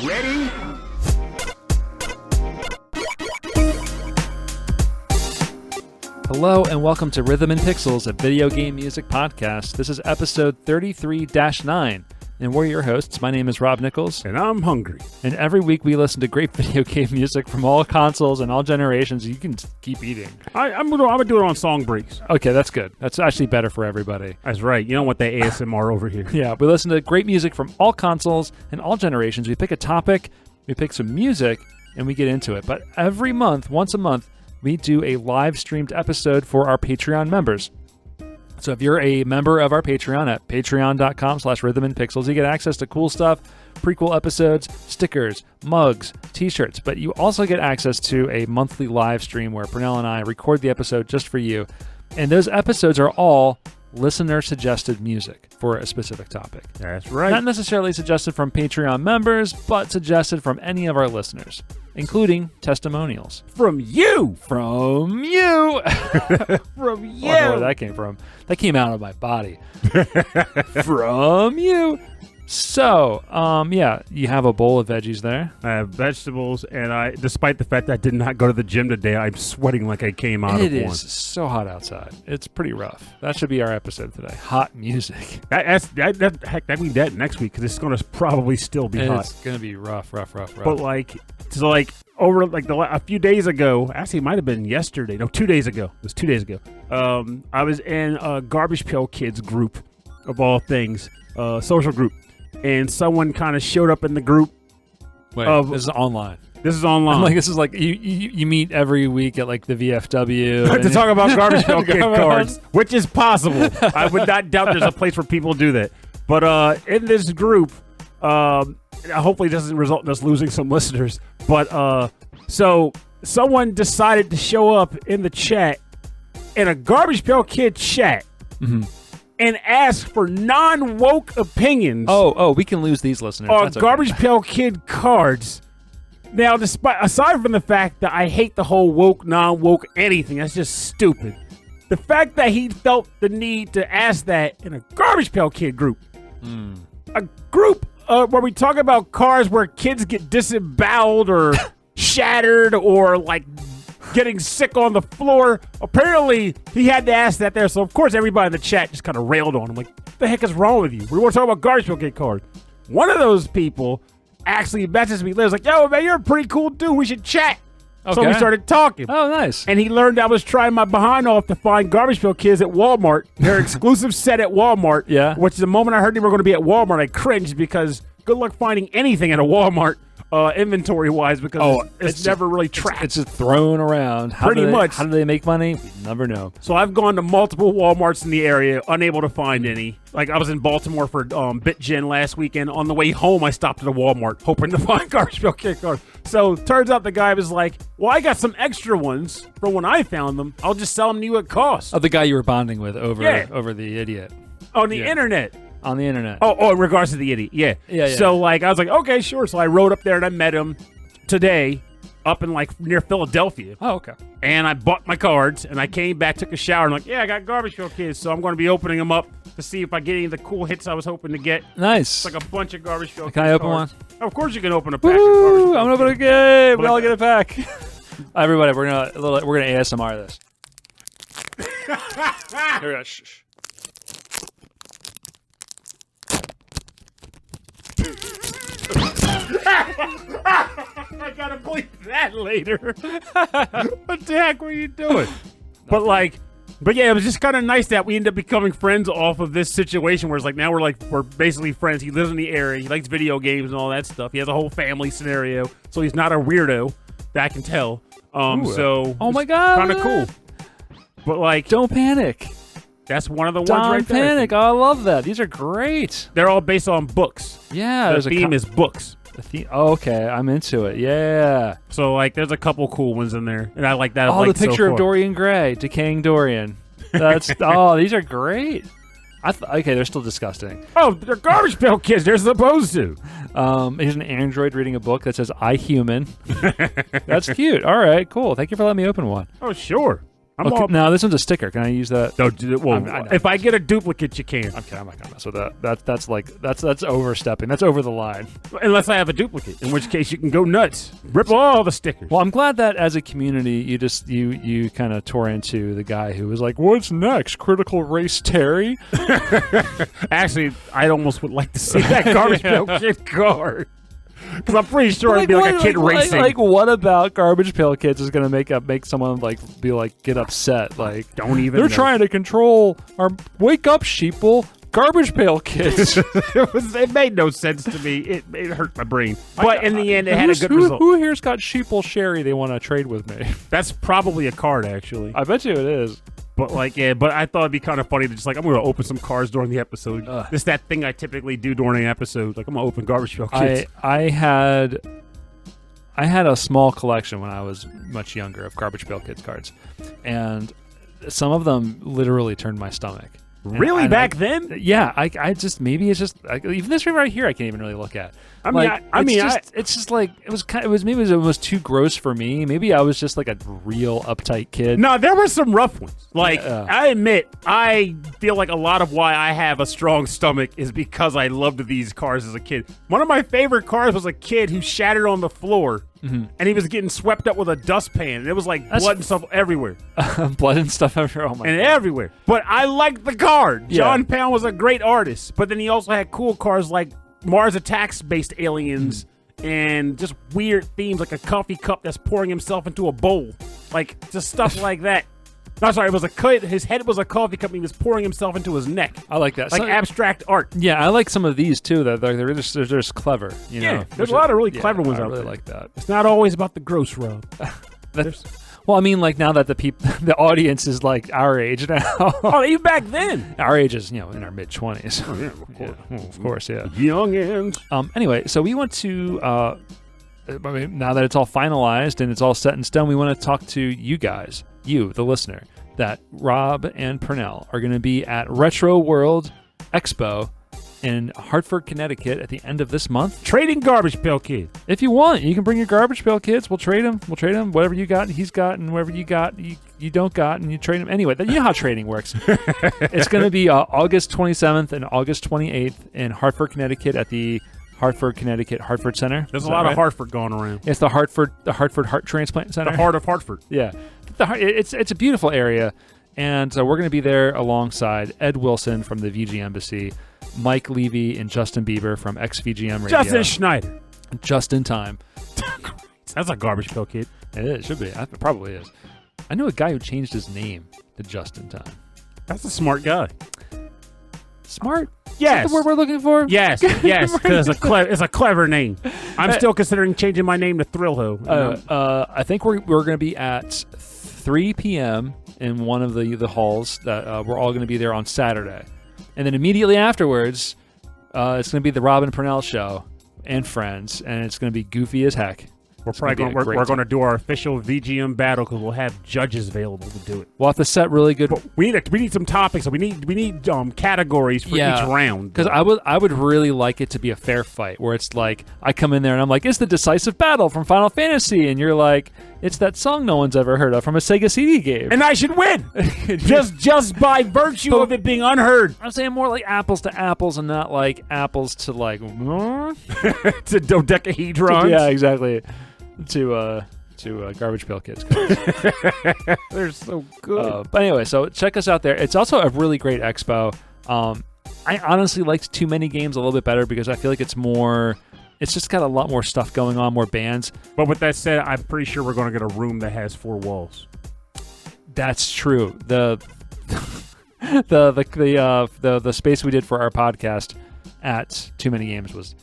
Ready? Hello and welcome to Rhythm and Pixels, a video game music podcast. This is episode 33-9, and we're your hosts. My name is Rob Nichols. And I'm hungry. And every week we listen to great video game music from all consoles and all generations. You can keep eating. I'm gonna do it on song breaks. Okay, that's good. That's actually better for everybody. That's right. You don't want that ASMR over here. Yeah, we listen to great music from all consoles and all generations. We pick a topic, we pick some music, and we get into it. But every month, once a month, we do a live streamed episode for our Patreon members. So if you're a member of our Patreon at patreon.com/rhythmandpixels, you get access to cool stuff, prequel episodes, stickers, mugs, t-shirts, but you also get access to a monthly live stream where Pernell and I record the episode just for you. And those episodes are all listener-suggested music for a specific topic. That's right. Not necessarily suggested from Patreon members, but suggested from any of our listeners, including testimonials. From you! From you! From you! I don't know where that came from. That came out of my body. From you! So, yeah, you have a bowl of veggies there. I have vegetables, and despite the fact that I did not go to the gym today, I'm sweating like I came out of one. It is so hot outside. It's pretty rough. That should be our episode today. Hot music. Heck, that means that next week, because it's going to probably still be hot. It's going to be rough. But over a few days ago, actually it might have been yesterday. No, 2 days ago. It was 2 days ago. I was in a Garbage Pail Kids group, of all things, social group. And someone kind of showed up in the group. Wait, this is online. This is online. I'm like, this is like you meet every week at like the VFW to talk about Garbage Pail Kid cards, which is possible. I would not doubt there's a place where people do that. But in this group, hopefully it doesn't result in us losing some listeners. But so someone decided to show up in the chat, in a Garbage Pail Kid chat. Mm-hmm. And ask for non-woke opinions. Oh, we can lose these listeners. On Garbage Pail Kid cards. Now, aside from the fact that I hate the whole woke, non-woke anything, that's just stupid. The fact that he felt the need to ask that in a Garbage Pail Kid group. A group where we talk about cars where kids get disemboweled or shattered or like getting sick on the floor. Apparently, he had to ask that there. So, of course, everybody in the chat just kind of railed on him. Like, what the heck is wrong with you? We want to talk about Garbage Pail Kid cards. One of those people actually messaged me later. Was like, yo, man, you're a pretty cool dude. We should chat. Okay. So we started talking. Oh, nice. And he learned I was trying my behind off to find Garbage Pail Kids at Walmart. Their exclusive set at Walmart. Yeah. Which the moment I heard they were going to be at Walmart, I cringed because good luck finding anything at a Walmart. Inventory-wise, because it's never really tracked. It's just thrown around. Pretty much. How do they make money? We never know. So I've gone to multiple Walmarts in the area, unable to find any. Like, I was in Baltimore for BitGen last weekend. On the way home, I stopped at a Walmart, hoping to find Garbage Pail Kid cards. So, turns out the guy was like, well, I got some extra ones from when I found them. I'll just sell them to you at cost. Oh, the guy you were bonding with over the idiot. On the internet. On the internet. Oh, in regards to the idiot. Yeah. So, like, I was like, okay, sure. So I rode up there and I met him today up in, like, near Philadelphia. Oh, okay. And I bought my cards and I came back, took a shower, and I'm like, yeah, I got Garbage Pail Kids, so I'm going to be opening them up to see if I get any of the cool hits I was hoping to get. Nice. It's like a bunch of Garbage Pail Kids. Can I open one? Of course you can open a pack of Garbage Pail I'm going to open a game. We all get a pack. Everybody, we're gonna ASMR this. Here we go. Shh. I gotta bleep that later. What the heck were you doing? But yeah, it was just kind of nice that we ended up becoming friends off of this situation where it's like now we're basically friends. He lives in the area. He likes video games and all that stuff. He has a whole family scenario, so he's not a weirdo. That I can tell. So oh my god, kind of cool. But like, don't panic. That's one of the ones right there. Don't panic. Oh, I love that. These are great. They're all based on books. Yeah. The theme is books. Oh, okay. I'm into it. Yeah. So, like, there's a couple cool ones in there. And I like that. Oh, the picture of Dorian Gray. Decaying Dorian. That's these are great. Okay, they're still disgusting. Oh, they're Garbage Pail Kids. They're supposed to. Here's an android reading a book that says, I Human. That's cute. All right, cool. Thank you for letting me open one. Oh, sure. Now this one's a sticker. Can I use that? No, if I get a duplicate, you can. Okay, I'm not gonna mess with that. That's overstepping. That's over the line. Unless I have a duplicate, in which case you can go nuts. Rip all the stickers. Well, I'm glad that as a community, you kind of tore into the guy who was like, "What's next? Critical Race Terry?" Actually, I almost would like to see that Garbage Pail Kid card. Because I'm pretty sure it'd be like a kid racing. Like, what about Garbage Pail Kids is going to make someone get upset? Like, don't even. They're trying to control our wake up sheeple. Garbage Pail Kids. It made no sense to me. It hurt my brain. But in the end, it had a good result. Who here's got Sheeple Sherry they want to trade with me? That's probably a card, actually. I bet you it is. But but I thought it'd be kind of funny to just I'm going to open some cards during the episode. Just that thing I typically do during an episode. Like, I'm going to open Garbage Pail Kids. I had a small collection when I was much younger of Garbage Pail Kids cards, and some of them literally turned my stomach. Really? Back then? Yeah, I just maybe it's just even this right here I can't even really look at. It's just like it was too gross for me. Maybe I was just like a real uptight kid. No, there were some rough ones. I admit, I feel like a lot of why I have a strong stomach is because I loved these cars as a kid. One of my favorite cars was a kid who shattered on the floor. Mm-hmm. And he was getting swept up with a dustpan. And it was like blood and stuff everywhere. Blood and stuff everywhere. Oh my God. Everywhere. But I liked the card. Yeah. John Pound was a great artist. But then he also had cool cars like Mars Attacks-based aliens and just weird themes like a coffee cup that's pouring himself into a bowl. Like, just stuff like that. No, sorry, it was his head was a coffee cup and he was pouring himself into his neck. I like that. Like abstract art. Yeah, I like some of these too. They're just clever. You know? There's a lot of really clever ones out there. I really like that. It's not always about the gross, Rob. Well, I mean, like now that the audience is like our age now. Oh, even back then. Our age is in our mid-20s. Oh, yeah, of course. Yeah. Of course, yeah. Youngins. Anyway, so we want to. Now that it's all finalized and it's all set in stone, we want to talk to you guys, you, the listener, that Rob and Purnell are going to be at Retro World Expo in Hartford, Connecticut at the end of this month. Trading Garbage Pail Kid. If you want, you can bring your Garbage Pail Kids. We'll trade them. Whatever you got, he's got, and whatever you got, you don't got, and you trade them. Anyway, you know how trading works. It's going to be August 27th and August 28th in Hartford, Connecticut at the Hartford Center. There's a lot of Hartford going around. It's the Hartford Heart Transplant Center. The heart of Hartford. Yeah. It's a beautiful area, and we're going to be there alongside Ed Wilson from the VG Embassy, Mike Levy and Justin Bieber from XVGM Radio. Justin Schneider. Just in time. That's a Garbage Pail Kid. It is. It should be. It probably is. I know a guy who changed his name to Just in Time. That's a smart guy. Smart? Yes. Is that the word we're looking for? Yes, because it's a clever name. I'm still considering changing my name to Thrillho. I think we're going to be at 3 p.m. in one of the halls that we're all going to be there on Saturday. And then immediately afterwards, it's going to be the Robin Purnell show and friends, and it's going to be goofy as heck. We're going to do our official VGM battle because we'll have judges available to do it. We'll have to set really good. But we need some topics. So we need categories for each round. Because I would really like it to be a fair fight where it's like I come in there and I'm like, it's the decisive battle from Final Fantasy, and you're like, it's that song no one's ever heard of from a Sega CD game, and I should win just by virtue of it being unheard. I'm saying more like apples to apples and not like apples to like to dodecahedrons. Yeah, exactly. To Garbage Pail Kids. They're so good. But anyway, so check us out there. It's also a really great expo. I honestly liked Too Many Games a little bit better because I feel like it's just got a lot more stuff going on, more bands. But with that said, I'm pretty sure we're going to get a room that has 4 walls. That's true. The space we did for our podcast at Too Many Games was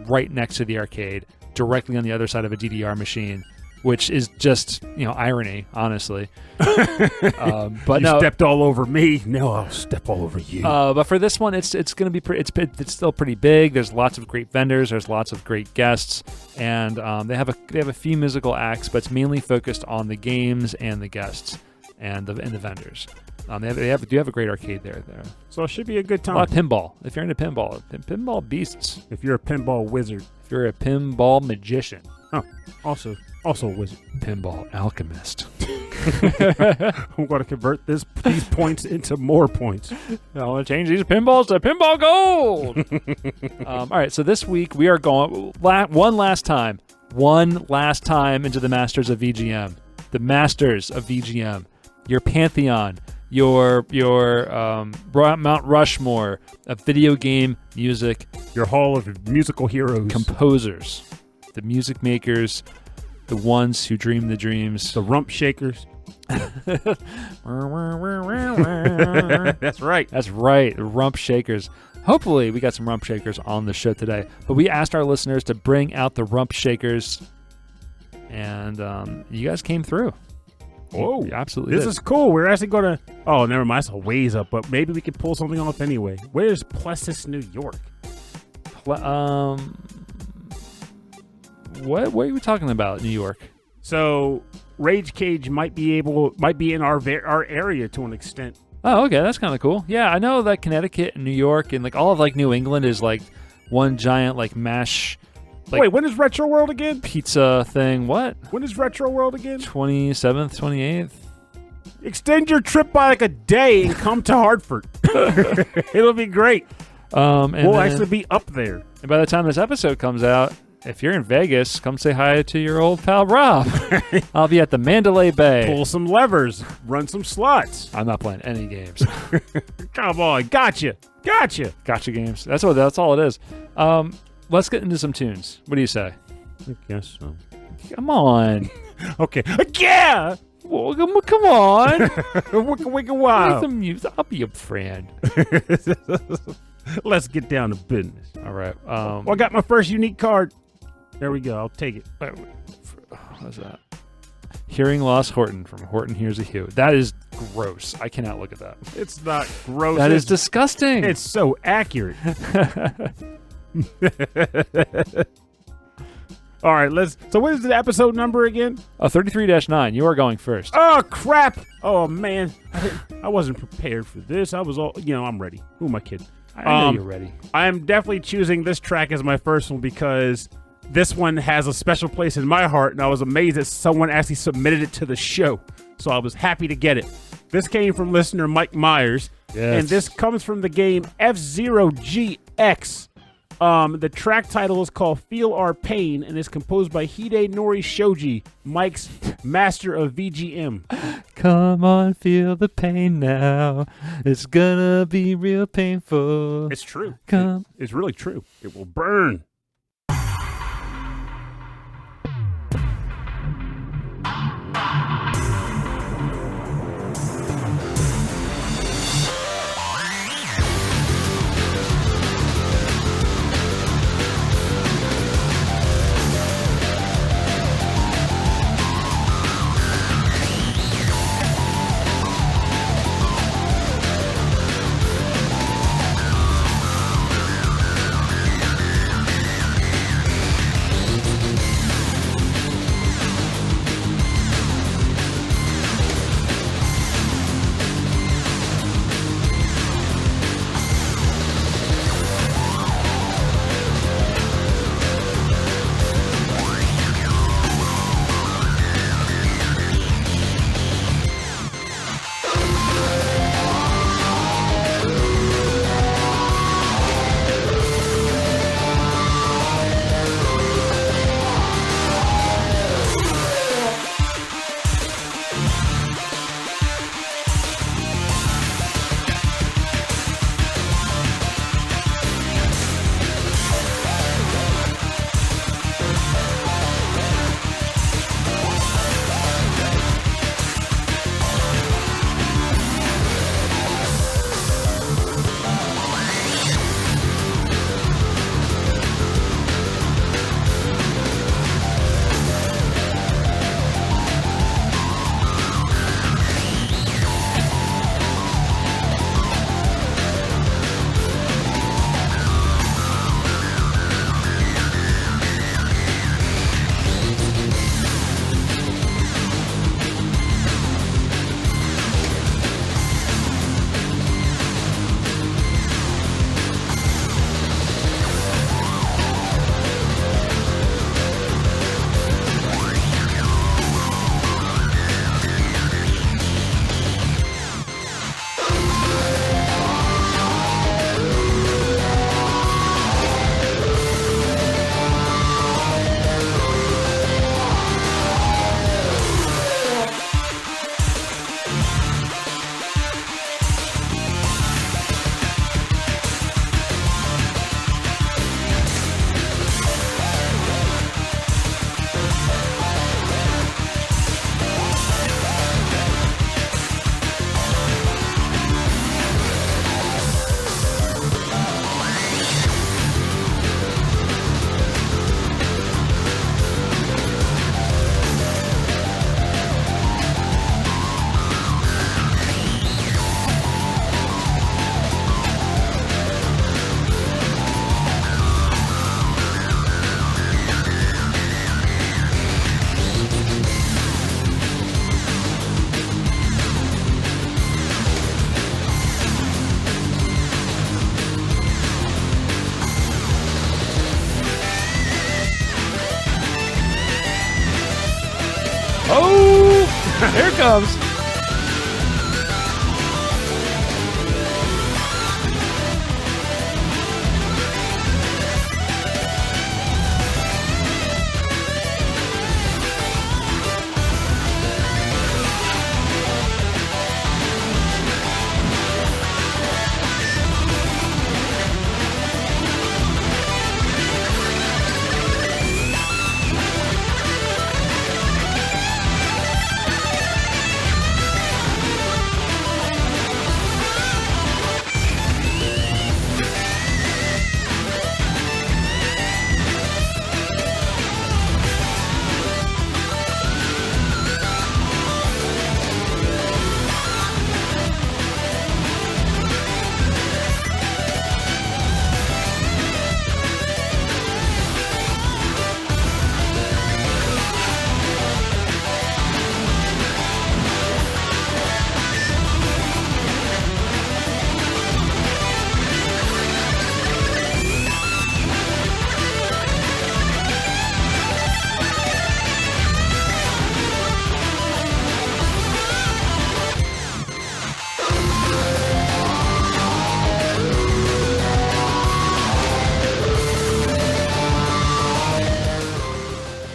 right next to the arcade, directly on the other side of a DDR machine, which is just, irony, honestly. But you stepped all over me. Now I'll step all over you. But for this one, it's going to be it's still pretty big. There's lots of great vendors. There's lots of great guests, and they have a few musical acts, but it's mainly focused on the games and the guests and the vendors. They do have a great arcade there. So it should be a good time. A lot of pinball. If you're into pinball beasts. If you're a pinball wizard. If you're a pinball magician. Oh, also a wizard. Pinball alchemist. I'm going to convert these points into more points. I want to change these pinballs to pinball gold. All right, so this week we are going one last time into the Masters of VGM. The Masters of VGM. Your pantheon, your Mount Rushmore of video game music. Your hall of musical heroes. Composers. The music makers. The ones who dream the dreams. The rump shakers. That's right. That's right. The rump shakers. Hopefully we got some rump shakers on the show today. But we asked our listeners to bring out the rump shakers. And you guys came through. Whoa. You absolutely This did. is cool. We're actually going to... Oh, never mind. It's a ways up. But maybe we could pull something off anyway. Where's Plessis, New York? What are you talking about, New York? So Rage Cage might be in our area to an extent. Oh, okay, that's kind of cool. Yeah, I know that Connecticut and New York and like all of like New England is like one giant like mash. Like, wait, when is Retro World again? Pizza thing. What? When is Retro World again? 27th, 28th. Extend your trip by like a day and come to Hartford. It'll be great. We'll actually be up there. And by the time this episode comes out, if you're in Vegas, come say hi to your old pal Rob. I'll be at the Mandalay Bay. Pull some levers, run some slots. I'm not playing any games. Come on, gotcha. Gotcha games. That's all it is. Let's get into some tunes. What do you say? I guess so. Come on. Okay. Yeah. Well, come on. Wicka wow. Play some music. I'll be your friend. Let's get down to business. All right. Well, I got my first unique card. There we go. I'll take it. What's that? Hearing Loss Horton from Horton Hears a Hue. That is gross. I cannot look at that. It's not gross. That is disgusting. It's so accurate. All right, so what is the episode number again? 33-9. You are going first. Oh, crap. Oh, man. I wasn't prepared for this. I was I'm ready. Who am I kidding? I know you're ready. I am definitely choosing this track as my first one because this one has a special place in my heart, and I was amazed that someone actually submitted it to the show. So I was happy to get it. This came from listener Mike Myers, and this comes from the game F-Zero GX. The track title is called Feel Our Pain and is composed by Hidenori Shoji, Mike's master of VGM. Come on, feel the pain now. It's gonna be real painful. It's true. Come. It's really true. It will burn. Oh, here it comes.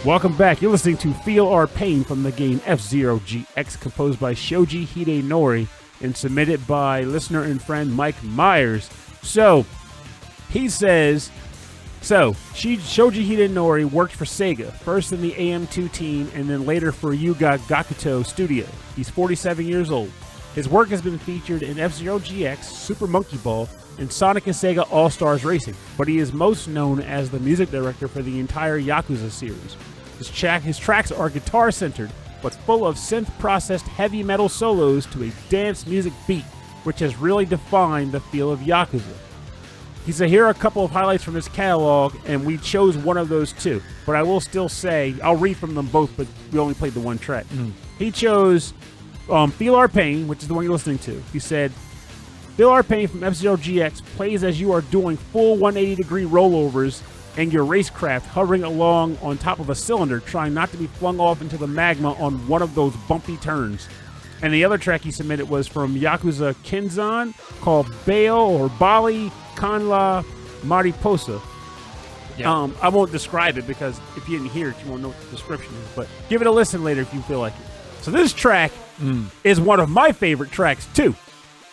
Welcome back. You're listening to Feel Our Pain from the game F-Zero GX, composed by Shoji Hidenori and submitted by listener and friend Mike Myers. So, he says, Shoji Hidenori worked for Sega, first in the AM2 team and then later for Yuga Gakuto Studio. He's 47 years old. His work has been featured in F-Zero GX, Super Monkey Ball, and Sonic and Sega All-Stars Racing, but he is most known as the music director for the entire Yakuza series. His tracks are guitar-centered, but full of synth-processed heavy metal solos to a dance music beat, which has really defined the feel of Yakuza. He said, here are a couple of highlights from his catalog, and we chose one of those too. But I will still say, I'll read from them both, but we only played the one track. He chose Feel Our Pain, which is the one you're listening to. He said, Feel Our Pain from F-Zero GX plays as you are doing full 180-degree rollovers and your racecraft hovering along on top of a cylinder, trying not to be flung off into the magma on one of those bumpy turns. And the other track he submitted was from Yakuza Kenzan, called Bail or Bali Kanla Mariposa. Yeah. I won't describe it because if you didn't hear it, you won't know what the description is. But give it a listen later if you feel like it. So this track is one of my favorite tracks, too.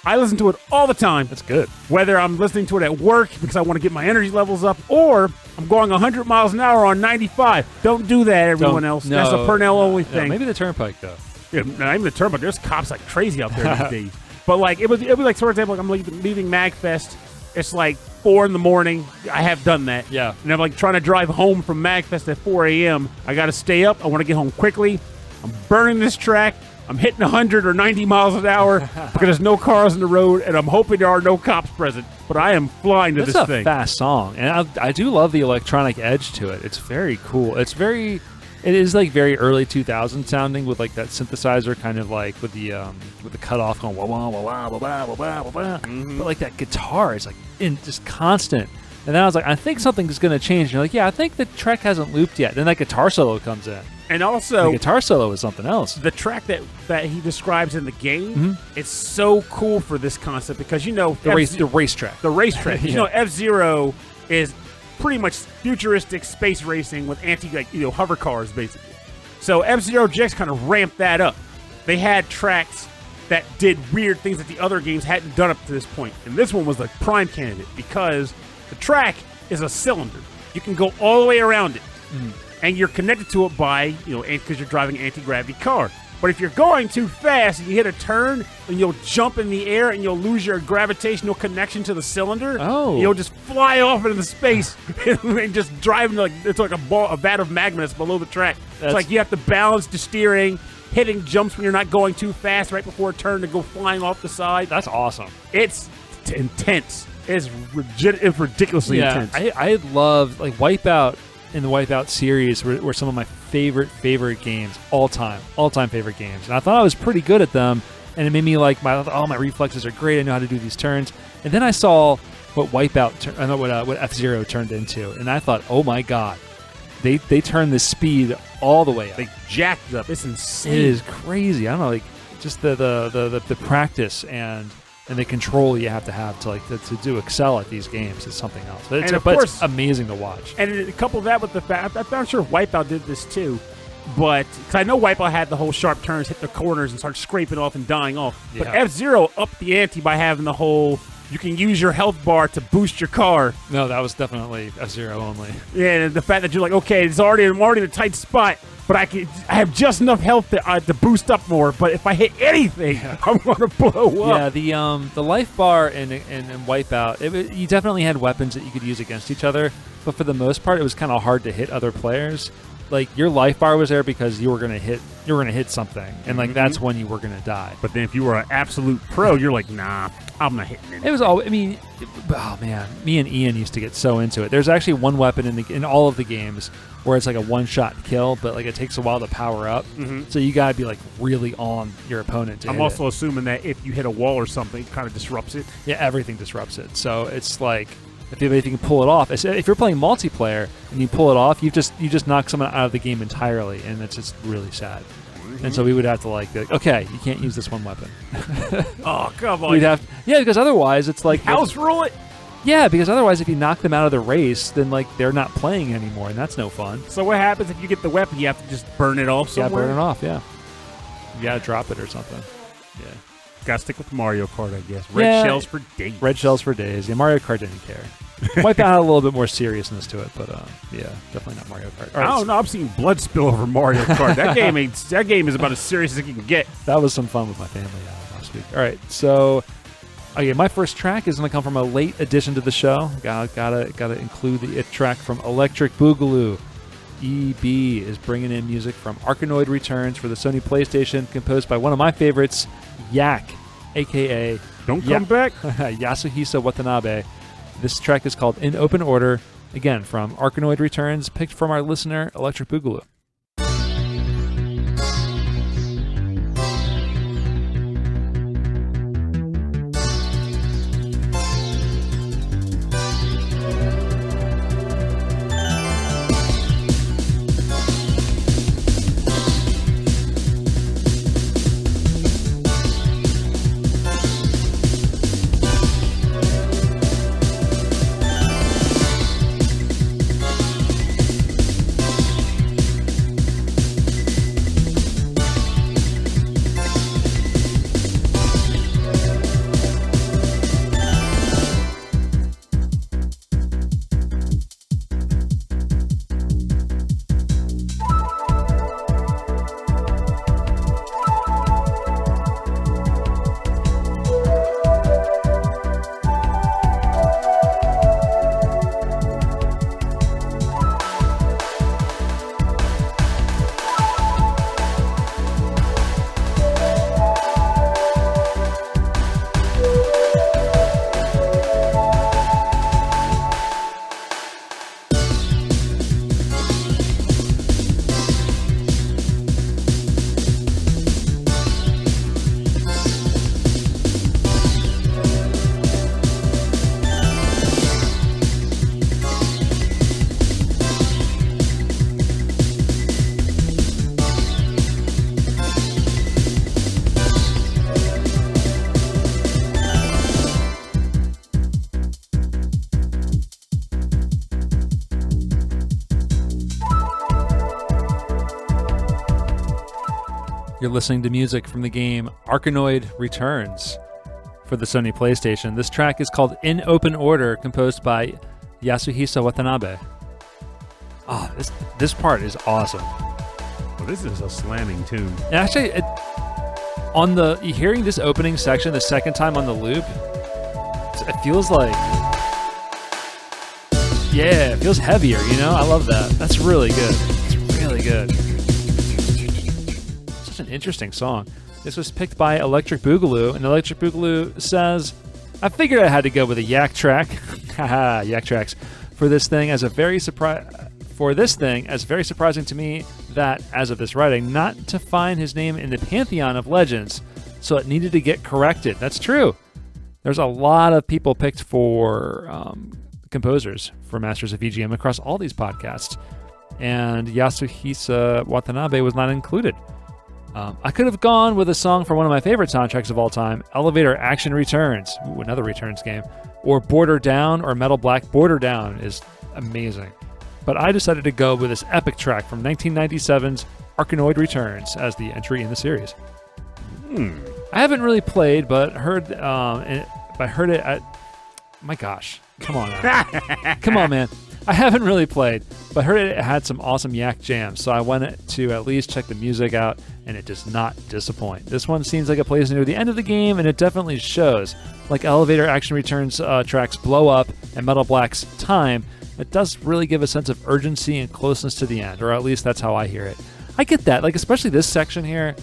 I listen to it all the time. That's good. Whether I'm listening to it at work because I want to get my energy levels up, or I'm going 100 miles an hour on 95. Don't do that, everyone else. No, that's a Purnell-only thing. Maybe the Turnpike, though. Yeah, not even the Turnpike. There's cops like crazy out there these days. But like, it would be like, for example, like I'm leaving MagFest. It's like 4 in the morning. I have done that. Yeah. And I'm like trying to drive home from MagFest at 4 a.m. I got to stay up. I want to get home quickly. I'm burning this track. I'm hitting 100 or 90 miles an hour because there's no cars on the road, and I'm hoping there are no cops present. But I am flying to this thing. It's a fast song, and I do love the electronic edge to it. It's very cool. It is like very early 2000 sounding with like that synthesizer kind of like with the cutoff going wah wah wah wah wah wah wah wah wah. But like that guitar is like just constant. And then I was like, I think something's going to change. And you're like, yeah, I think the track hasn't looped yet. Then that guitar solo comes in. And also, the guitar solo is something else. The track that he describes in the game, it's so cool for this concept because, you know, the racetrack. The racetrack. Yeah. You know, F-Zero is pretty much futuristic space racing with hover cars, basically. So F-Zero GX kind of ramped that up. They had tracks that did weird things that the other games hadn't done up to this point. And this one was the prime candidate because the track is a cylinder. You can go all the way around it. And you're connected to it by, because you're driving an anti-gravity car. But if you're going too fast and you hit a turn, and you'll jump in the air and you'll lose your gravitational connection to the cylinder. Oh. You'll just fly off into space and just drive it's like a vat of magma that's below the track. It's like you have to balance the steering, hitting jumps when you're not going too fast right before a turn to go flying off the side. That's awesome. It's intense. It's ridiculously intense. I love like Wipeout. In the Wipeout series were some of my favorite games, all-time favorite games. And I thought I was pretty good at them, and it made me like, my reflexes are great, I know how to do these turns. And then I saw what what F-Zero turned into, and I thought, oh my God, they turn the speed all the way up. They jacked it up. It's insane. It is crazy. I don't know, like just the practice and the control you have to do excel at these games is something else. It's, And of but course- it's amazing to watch. And a couple that with the fact, I'm not sure if Wipeout did this too, but because I know Wipeout had the whole sharp turns, hit the corners, and start scraping off and dying off. But Yeah. F-Zero upped the ante by having the whole, you can use your health bar to boost your car. No, that was definitely F-Zero only. Yeah, and the fact that you're like, okay, I'm already in a tight spot, but I have just enough health to boost up more. But if I hit anything, I'm gonna blow up. Yeah, the life bar and Wipeout, you definitely had weapons that you could use against each other, but for the most part, it was kind of hard to hit other players. Like your life bar was there because you were gonna hit something, and like that's when you were gonna die. But then if you were an absolute pro, you're like, nah, I'm not hitting it. It was all. I mean, oh man, me and Ian used to get so into it. There's actually one weapon in all of the games where it's like a one-shot kill, but like it takes a while to power up. So you gotta be like really on your opponent to I'm hit also it. assuming that if you hit a wall or something, it kind of disrupts it. Yeah, everything disrupts it. So it's like if you can pull it off. If you're playing multiplayer and you pull it off, you just knock someone out of the game entirely, and it's just really sad. And so we would have to like, okay, you can't use this one weapon. Oh, come on. We'd have because otherwise it's like House rule it. yeah, because otherwise if you knock them out of the race, then like they're not playing anymore, and that's no fun. So what happens if you get the weapon? You have to just burn it off Yeah, somewhere? burn it off. Yeah, you gotta drop it or something. Yeah, Gotta stick with Mario Kart, I guess. Red Yeah. shells for days. red shells for days. Yeah, Mario Kart didn't care. Wipeout had a little bit more seriousness to it, but yeah, definitely not Mario Kart. All right, I don't know. I'm seeing blood spill over Mario Kart. That game is about as serious as it can get. that was some fun with my family last week. All right, so okay, my first track is going to come from a late addition to the show. Gotta include the track from Electric Boogaloo. EB is bringing in music from Arkanoid Returns for the Sony PlayStation, composed by one of my favorites, Yak, aka Don't come back. Yasuhisa Watanabe. This track is called In Open Order, again from Arkanoid Returns, picked from our listener, Electric Boogaloo. You're listening to music from the game Arkanoid Returns for the Sony PlayStation. This track is called In Open Order, composed by Yasuhisa Watanabe. Oh, this part is awesome. Well, this is a slamming tune. And actually, hearing this opening section the second time on the loop, it feels like, yeah, it feels heavier, you know? I love that. That's really good. It's really good. Such an interesting song. This was picked by Electric Boogaloo, and Electric Boogaloo says, I figured I had to go with a Yak track. Haha, Yak tracks. For this thing as very surprising to me that, as of this writing, not to find his name in the pantheon of legends, so it needed to get corrected. That's true. There's a lot of people picked for composers for Masters of VGM across all these podcasts. and Yasuhisa Watanabe was not included. I could have gone with a song from one of my favorite soundtracks of all time, Elevator Action Returns, another Returns game, or Border Down or Metal Black. Border Down is amazing. But I decided to go with this epic track from 1997's Arkanoid Returns as the entry in the series. I haven't really played, but heard it at... My gosh. Come on now. Come on, man. I haven't really played, but heard it had some awesome yak jams, so I went to at least check the music out, and it does not disappoint. This one seems like it plays near the end of the game, and it definitely shows. Like Elevator Action Returns tracks Blow Up and Metal Black's Time, it does really give a sense of urgency and closeness to the end, or at least that's how I hear it. I get that, like especially this section here,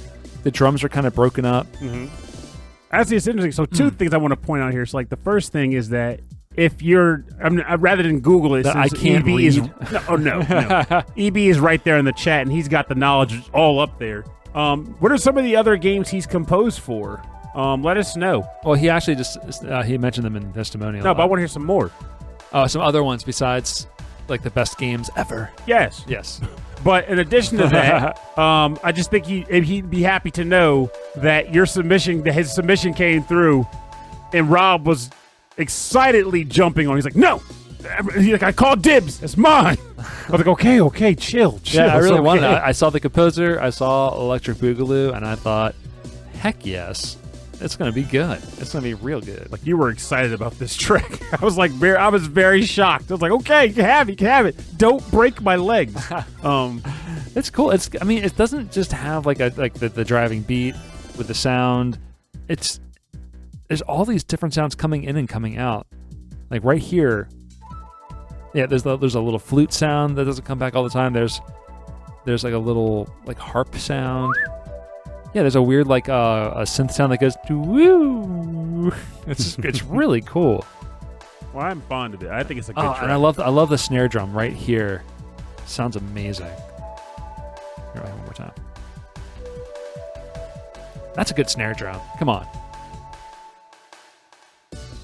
the drums are kind of broken up. Actually, it's interesting. So two things I want to point out here. So like the first thing is that if you're, rather than Google it, I can't EB read. No. EB is right there in the chat, and he's got the knowledge all up there. What are some of the other games he's composed for? Let us know. Well, he actually just he mentioned them in testimonial. No, but I want to hear some more. Some other ones besides like the best games ever. Yes. But in addition to that, I just think he'd be happy to know that his submission came through, and Rob was excitedly jumping on. He's like, "No!" He's like, "I called dibs. It's mine." I was like, "Okay, chill." Yeah, I really wanted it. I saw the composer, I saw Electric Boogaloo, and I thought, heck yes. It's going to be good. It's going to be real good. Like, you were excited about this track. I was very shocked. I was like, okay, you can have it. Don't break my legs. It's cool. It doesn't just have like the driving beat with the sound. There's all these different sounds coming in and coming out. Like right here. Yeah, there's a little flute sound that doesn't come back all the time. There's like a little like harp sound. Yeah, there's a weird like a synth sound that goes woo. It's really cool. Well, I'm fond of it. I think it's a good track. And I love the snare drum right here. Sounds amazing. Here, one more time. That's a good snare drum. Come on.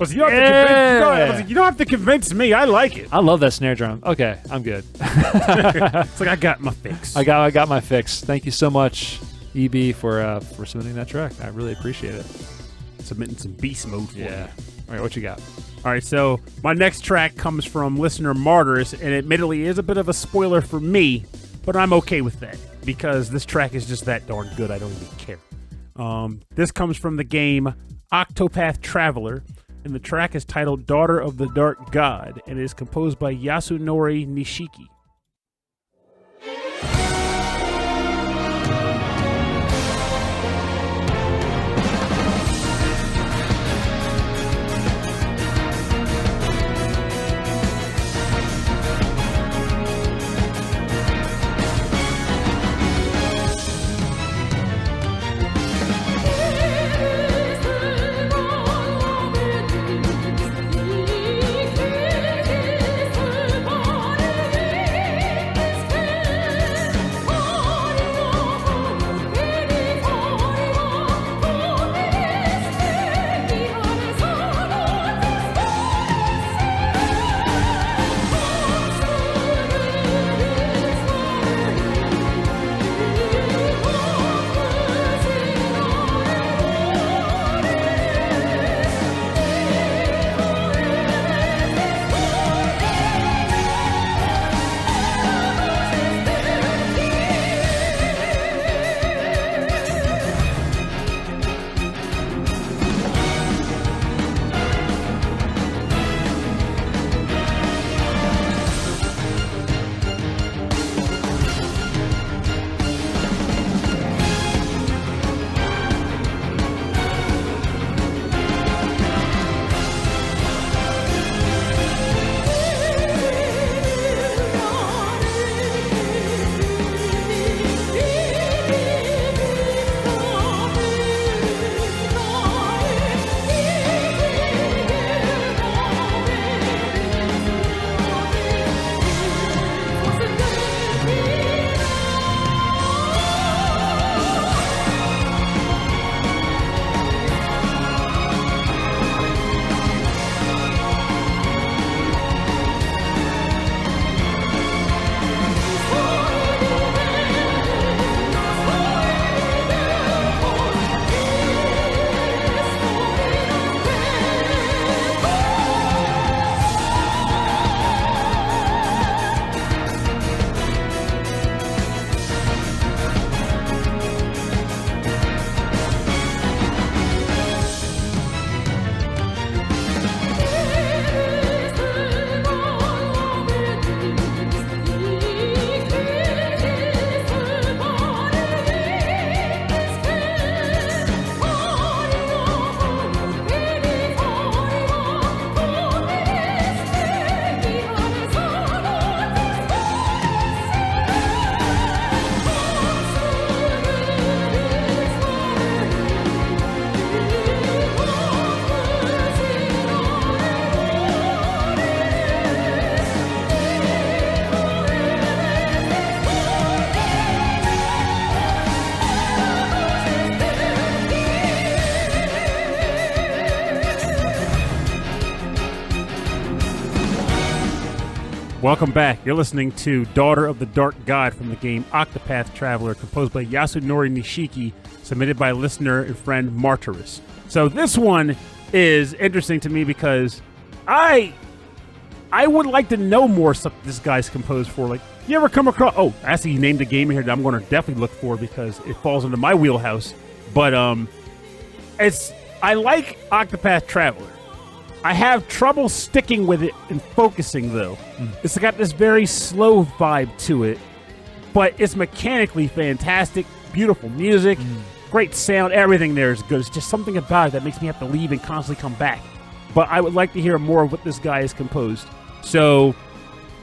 You don't have to convince me. I like it. I love that snare drum. Okay, I'm good. It's like I got my fix. I got my fix. Thank you so much, EB, for submitting that track. I really appreciate it. Submitting some beast mode for you. All right, what you got? All right, so my next track comes from listener Martyrs, and admittedly is a bit of a spoiler for me, but I'm okay with that because this track is just that darn good. I don't even care. This comes from the game Octopath Traveler, and the track is titled Daughter of the Dark God, and it is composed by Yasunori Nishiki. Welcome back. You're listening to Daughter of the Dark God from the game Octopath Traveler, composed by Yasunori Nishiki, submitted by listener and friend Martyrus. So this one is interesting to me because I would like to know more stuff this guy's composed for. Like, you ever come across... Oh, actually, he named a game here that I'm going to definitely look for because it falls into my wheelhouse. But I like Octopath Traveler. I have trouble sticking with it and focusing, though. It's got this very slow vibe to it, but it's mechanically fantastic, beautiful music, great sound, everything there is good. It's just something about it that makes me have to leave and constantly come back. But I would like to hear more of what this guy has composed. So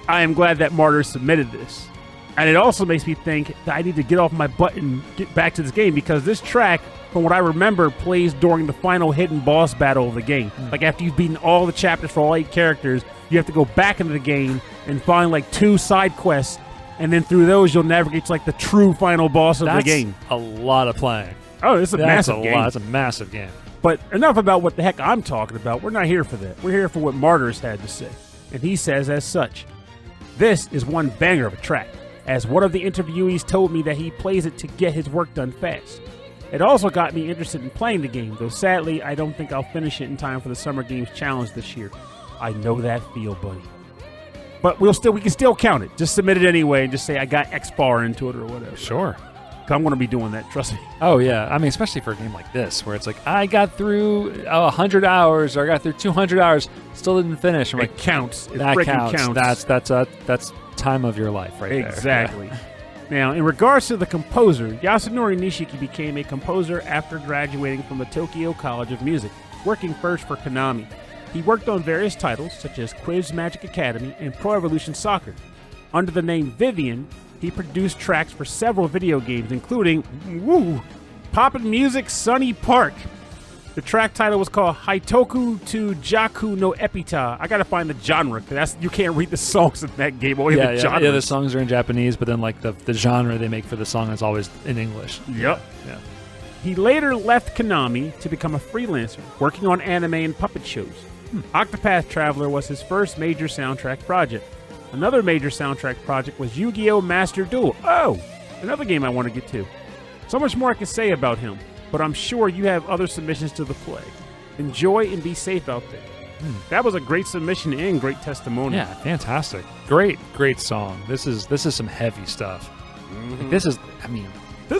I am glad that Martyr submitted this. And it also makes me think that I need to get off my butt and get back to this game because this track, from what I remember, plays during the final hidden boss battle of the game. Like after you've beaten all the chapters for all 8 characters, you have to go back into the game and find like 2 side quests, and then through those you'll navigate to like the true final boss of the game. That's a lot of playing. Oh, it's a massive game. That's a massive game. But enough about what the heck I'm talking about. We're not here for that. We're here for what Martyr's had to say. And he says as such, this is one banger of a track, as one of the interviewees told me that he plays it to get his work done fast. It also got me interested in playing the game, though sadly I don't think I'll finish it in time for the Summer Games Challenge this year. I know that feel, buddy. But we can still count it. Just submit it anyway and just say I got X bar into it or whatever. Sure. I'm going to be doing that, trust me. Oh, yeah. I mean, especially for a game like this, where it's like, I got through 100 hours, or I got through 200 hours, still didn't finish. I'm it counts. It that freaking counts. That's time of your life right there. Exactly. Now, in regards to the composer, Yasunori Nishiki became a composer after graduating from the Tokyo College of Music, working first for Konami. He worked on various titles, such as Quiz Magic Academy and Pro Evolution Soccer. Under the name Vivian, he produced tracks for several video games, including Poppin' Music Sunny Park. The track title was called Haitoku to Jaku no Epita. I gotta find the genre, because you can't read the songs in that game. Only the genre. Yeah, the songs are in Japanese, but then like the genre they make for the song is always in English. Yep. Yeah. He later left Konami to become a freelancer, working on anime and puppet shows. Octopath Traveler was his first major soundtrack project. Another major soundtrack project was Yu-Gi-Oh! Master Duel. Oh, another game I want to get to. So much more I can say about him, but I'm sure you have other submissions to the play. Enjoy and be safe out there. That was a great submission and great testimonial. Yeah, fantastic. Great song. This is some heavy stuff. Like, this is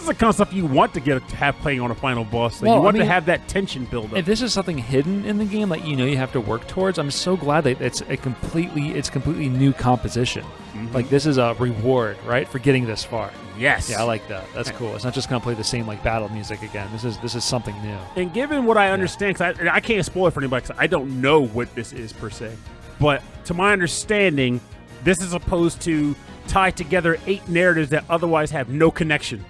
the kind of stuff you want to have playing on a final boss. You want to have that tension build up. If this is something hidden in the game that you have to work towards, I'm so glad that it's completely new composition. Like this is a reward, right, for getting this far. Yes. Yeah, I like that. That's cool. It's not just gonna play the same like battle music again. This is something new. And given what I understand, because I can't spoil it for anybody, because I don't know what this is per se, but to my understanding, this is supposed to tie together 8 narratives that otherwise have no connection.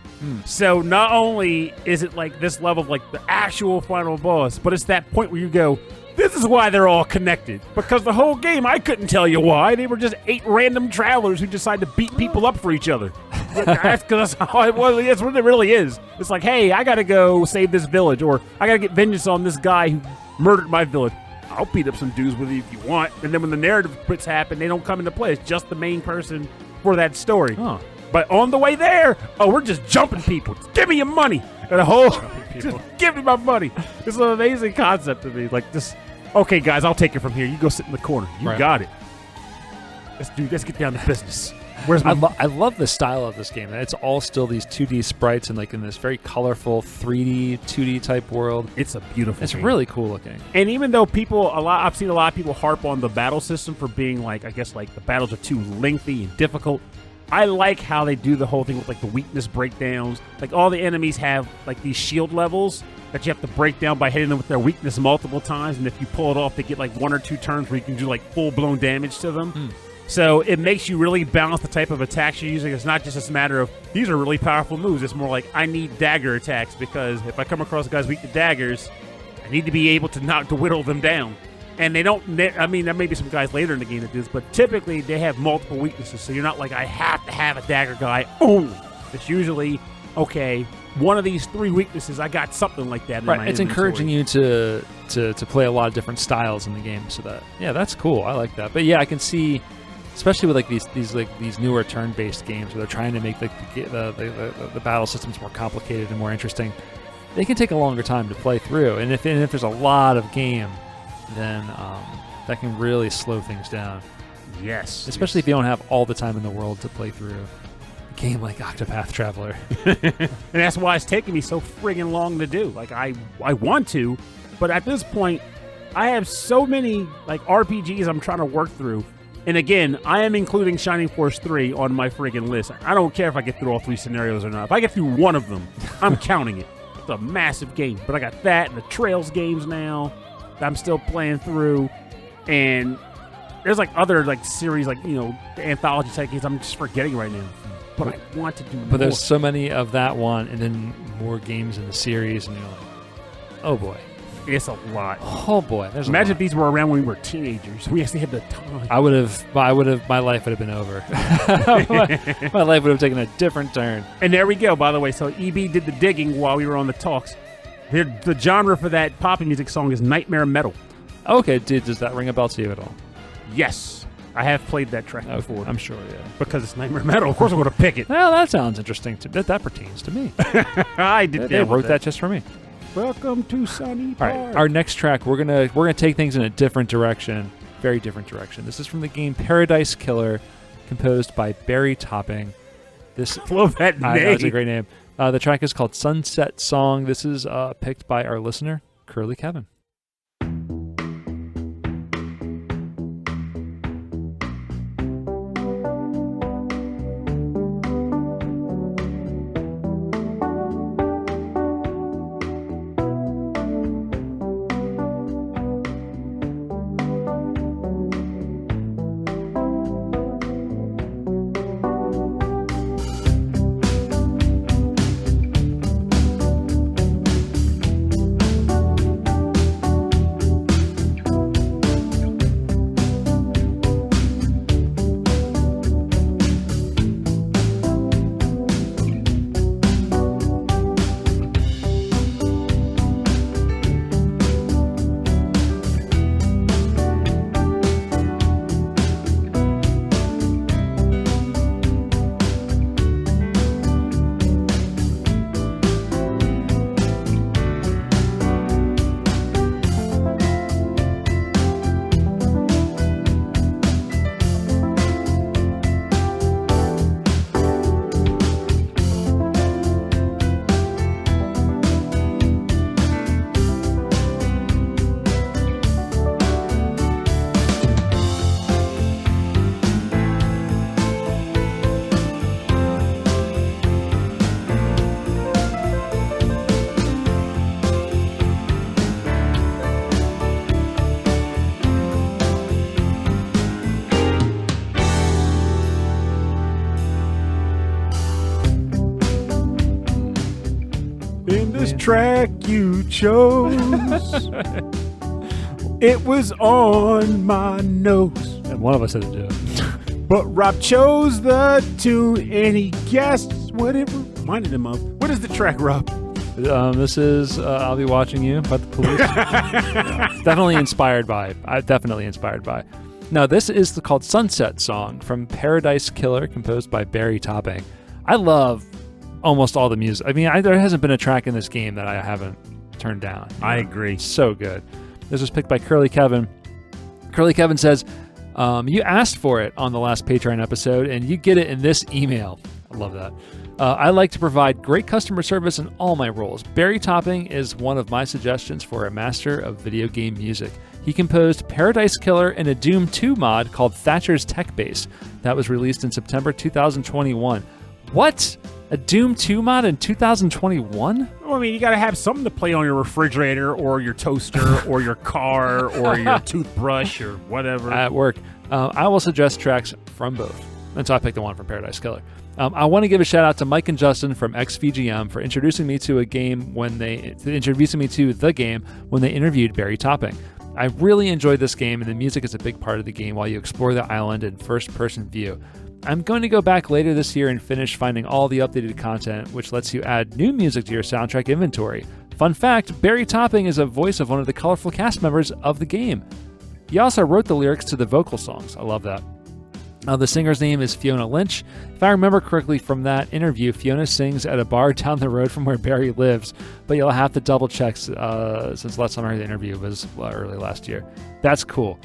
So not only is it like this level of like the actual final boss, but it's that point where you go, this is why they're all connected. Because the whole game, I couldn't tell you why. They were just 8 random travelers who decided to beat people up for each other. That's how it was. That's what it really is. It's like, hey, I got to go save this village, or I got to get vengeance on this guy who murdered my village. I'll beat up some dudes with you if you want. And then when the narrative bits happen, they don't come into play. It's just the main person for that story. Huh. But on the way there, we're just jumping people. Just give me your money. And just give me my money. It's an amazing concept to me. Like this, okay, guys, I'll take it from here. You go sit in the corner. You got it. Let's get down to business. I love the style of this game. It's all still these 2D sprites and like in this very colorful 3D, 2D type world. It's a beautiful game. Really cool looking. And even though I've seen a lot of people harp on the battle system for being like, I guess like the battles are too lengthy and difficult. I like how they do the whole thing with like the weakness breakdowns. Like all the enemies have like these shield levels that you have to break down by hitting them with their weakness multiple times. And if you pull it off, they get like 1 or 2 turns where you can do like full-blown damage to them. So it makes you really balance the type of attacks you're using. It's not just this matter of, these are really powerful moves. It's more like, I need dagger attacks because if I come across guys weak to daggers, I need to be able to whittle them down. And they don't, there may be some guys later in the game that do this, but typically they have multiple weaknesses. So you're not like, I have to have a dagger guy only. It's usually, okay, one of these 3 weaknesses, I got something like that in my inventory. It's encouraging you to play a lot of different styles in the game. So that's cool. I like that. But yeah, I can see especially with like these newer turn-based games where they're trying to make the battle systems more complicated and more interesting. They can take a longer time to play through, and if there's a lot of game, then that can really slow things down. Yes. Especially if you don't have all the time in the world to play through a game like Octopath Traveler. And that's why it's taking me so friggin' long to do. Like, I want to, but at this point, I have so many like RPGs I'm trying to work through. And again, I am including Shining Force 3 on my friggin' list. I don't care if I get through all 3 scenarios or not. If I get through one of them, I'm counting it. It's a massive game. But I got that and the Trails games now that I'm still playing through. And there's like other like series, like, the anthology type games I'm just forgetting right now. But I want to do more. But there's so many of that one and then more games in the series, and you're like, oh boy. It's a lot. Oh boy. Imagine if these were around when we were teenagers. We actually had the time. My life would have been over. my life would have taken a different turn. And there we go, by the way. So EB did the digging while we were on the talks. The genre for that pop music song is nightmare metal. Okay, does that ring a bell to you at all? Yes. I have played that track before. I'm sure, yeah. Because it's nightmare metal. Of course I'm going to pick it. Well, that sounds interesting. That pertains to me. They wrote that just for me. Welcome to Sunny Park. All right, our next track, we're gonna take things in a different direction, very different direction. This is from the game Paradise Killer, composed by Barry Topping. Love that name. That's a great name. The track is called Sunset Song. This is picked by our listener, Curly Kevin. Track you chose. It was on my nose. And one of us had to do it. But Rob chose the tune and he guessed what it reminded him of. What is the track, Rob? This is I'll Be Watching You by the Police. Definitely inspired by. No, this is called Sunset Song from Paradise Killer, composed by Barry Topping. I love almost all the music. I mean, there hasn't been a track in this game that I haven't turned down. I agree. So good. This was picked by Curly Kevin. Curly Kevin says, you asked for it on the last Patreon episode, and you get it in this email. I love that. I like to provide great customer service in all my roles. Barry Topping is one of my suggestions for a master of video game music. He composed Paradise Killer and a Doom 2 mod called Thatcher's Tech Base that was released in September 2021. What? A Doom 2 mod in 2021? Well, I mean, you got to have something to play on your refrigerator or your toaster or your car or your toothbrush or whatever. At work. I will suggest tracks from both. And so I picked the one from Paradise Killer. I want to give a shout out to Mike and Justin from XVGM for introducing me to the game when they interviewed Barry Topping. I really enjoyed this game, and the music is a big part of the game while you explore the island in first-person view. I'm going to go back later this year and finish finding all the updated content, which lets you add new music to your soundtrack inventory. Fun fact, Barry Topping is a voice of one of the colorful cast members of the game. He also wrote the lyrics to the vocal songs. I love that. The singer's name is Fiona Lynch. If I remember correctly from that interview, Fiona sings at a bar down the road from where Barry lives, but you'll have to double check since last time I heard the interview was early last year. That's cool.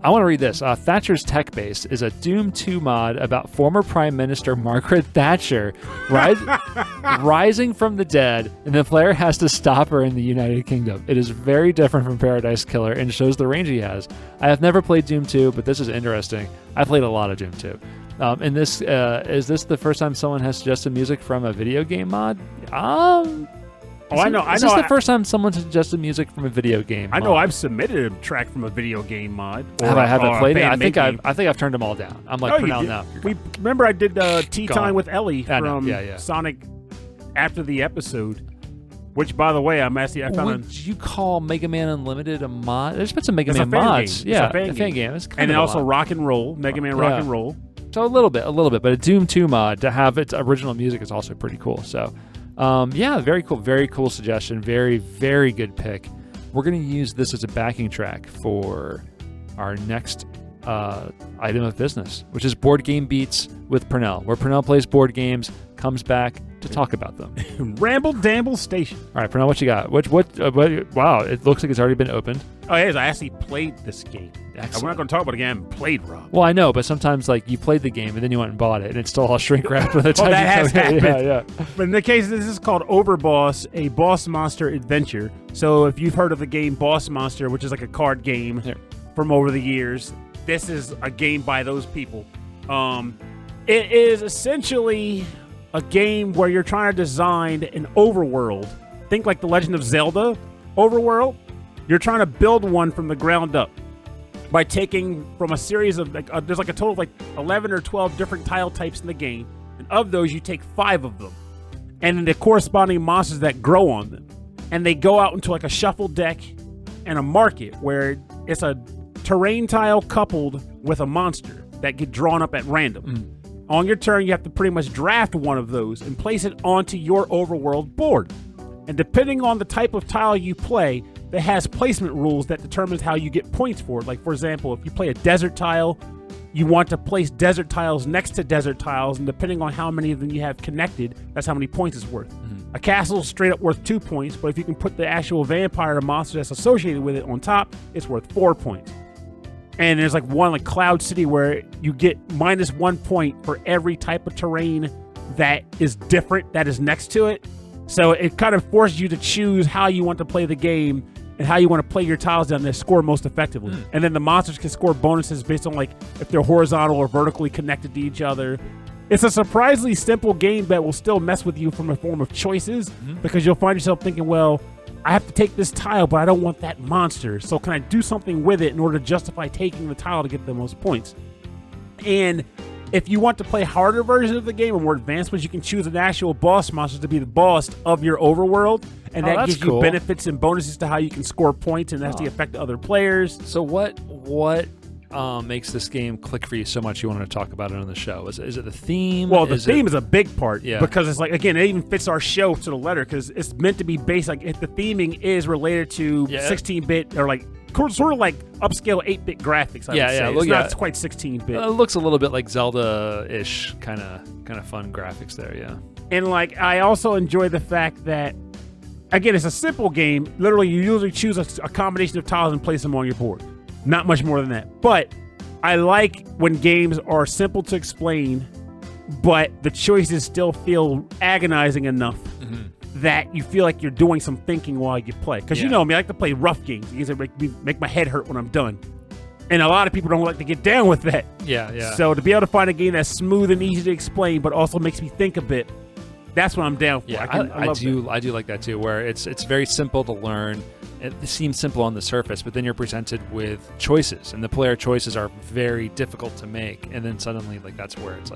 I want to read this. Thatcher's Tech Base is a Doom 2 mod about former Prime Minister Margaret Thatcher rising from the dead, and the player has to stop her in the United Kingdom. It is very different from Paradise Killer and shows the range he has. I have never played Doom 2, but this is interesting. I played a lot of Doom 2. And this is this the first time someone has suggested music from a video game mod? Is this the first time someone suggested music from a video game? I know I've submitted a track from a video game mod. Have I played it? I think I've turned them all down. I'm like, for now. Remember I did Tea Time with Ellie from Sonic after the episode. Which, by the way, Would you call Mega Man Unlimited a mod? There's been some Mega Man mods. It's a fan game. It's and then also Rock and Roll, Mega Man Rock and Roll. So a little bit, but a Doom 2 mod to have its original music is also pretty cool. So. Very cool suggestion. Very, very good pick. We're going to use this as a backing track for our next item of business, which is Board Game Beats with Purnell, where Purnell plays board games, comes back to talk about them. Ramble Damble Station. All right, Purnell, what you got? Wow, it looks like it's already been opened. Oh, yes, I actually played this game. Excellent. We're not going to talk about it again. Played, Rob. Well, I know, but sometimes you played the game and then you went and bought it, and it's still all shrink wrapped by the time that has happened. Yeah. But in the case, this is called Overboss, a boss monster adventure. So if you've heard of the game Boss Monster, which is like a card game from over the years, this is a game by those people. It is essentially a game where you're trying to design an overworld. Think like the Legend of Zelda overworld. You're trying to build one from the ground up by taking from a series of there's a total of 11 or 12 different tile types in the game, and of those you take 5 of them, and then the corresponding monsters that grow on them, and they go out into a shuffle deck and a market where it's a terrain tile coupled with a monster that get drawn up at random. On your turn, you have to pretty much draft one of those and place it onto your overworld board. And depending on the type of tile you play, that has placement rules that determines how you get points for it. Like, for example, if you play a desert tile, you want to place desert tiles next to desert tiles, and depending on how many of them you have connected, that's how many points it's worth. A castle is straight up worth 2 points, but if you can put the actual vampire or monster that's associated with it on top, it's worth 4 points. And there's one Cloud City where you get -1 point for every type of terrain that is different that is next to it. So it kind of forces you to choose how you want to play the game and how you want to play your tiles down there, score most effectively. And then the monsters can score bonuses based on if they're horizontal or vertically connected to each other. It's a surprisingly simple game that will still mess with you from a form of choices, because you'll find yourself thinking, well, I have to take this tile, but I don't want that monster. So can I do something with it in order to justify taking the tile to get the most points? And if you want to play harder versions of the game or more advanced ones, you can choose an actual boss monster to be the boss of your overworld. And that gives you benefits and bonuses to how you can score points, and that's the effect to other players. So what makes this game click for you so much you wanted to talk about it on the show? Is it the theme? Well, the theme is a big part, because it's again, it even fits our show to the letter, because it's meant to be based, if the theming is related to 16-bit or sort of upscale 8-bit graphics. I would say. It's quite 16-bit. It looks a little bit like Zelda-ish kind of fun graphics there, yeah. And I also enjoy the fact that, again, it's a simple game. Literally, you usually choose a combination of tiles and place them on your board. Not much more than that. But I like when games are simple to explain, but the choices still feel agonizing enough that you feel like you're doing some thinking while you play. Because you know me, I like to play rough games. Because they make my head hurt when I'm done. And a lot of people don't like to get down with that. Yeah. So to be able to find a game that's smooth and easy to explain, but also makes me think a bit, that's what I'm down for. Yeah, I do like that too, where it's very simple to learn. It seems simple on the surface, but then you're presented with choices, and the player choices are very difficult to make. And then suddenly, that's where it's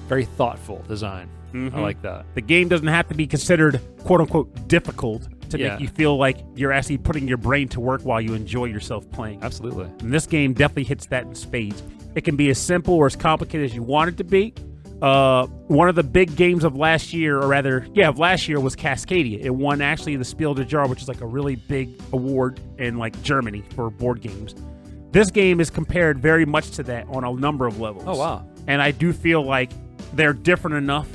very thoughtful design. I like that. The game doesn't have to be considered "quote unquote" difficult to make you feel like you're actually putting your brain to work while you enjoy yourself playing. Absolutely. And this game definitely hits that in spades. It can be as simple or as complicated as you want it to be. One of the big games of last year, was Cascadia. It won actually the Spiel des Jahres, which is a really big award in Germany for board games. This game is compared very much to that on a number of levels. Oh, wow. And I do feel like they're different enough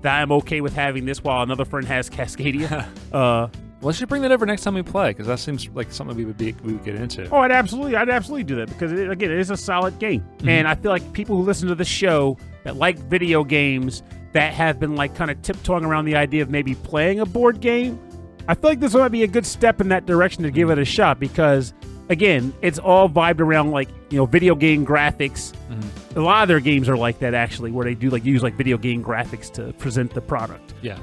that I'm okay with having this while another friend has Cascadia. Well, let's just bring that over next time we play, because that seems like something we would get into. Oh, I'd absolutely do that, because it is a solid game. Mm-hmm. And I feel like people who listen to the show that like video games that have been like kind of tiptoeing around the idea of maybe playing a board game, I feel like this might be a good step in that direction to give it a shot, because again, it's all vibed around like, video game graphics. Mm-hmm. A lot of their games are like that, actually, where they do like use like video game graphics to present the product. Yeah.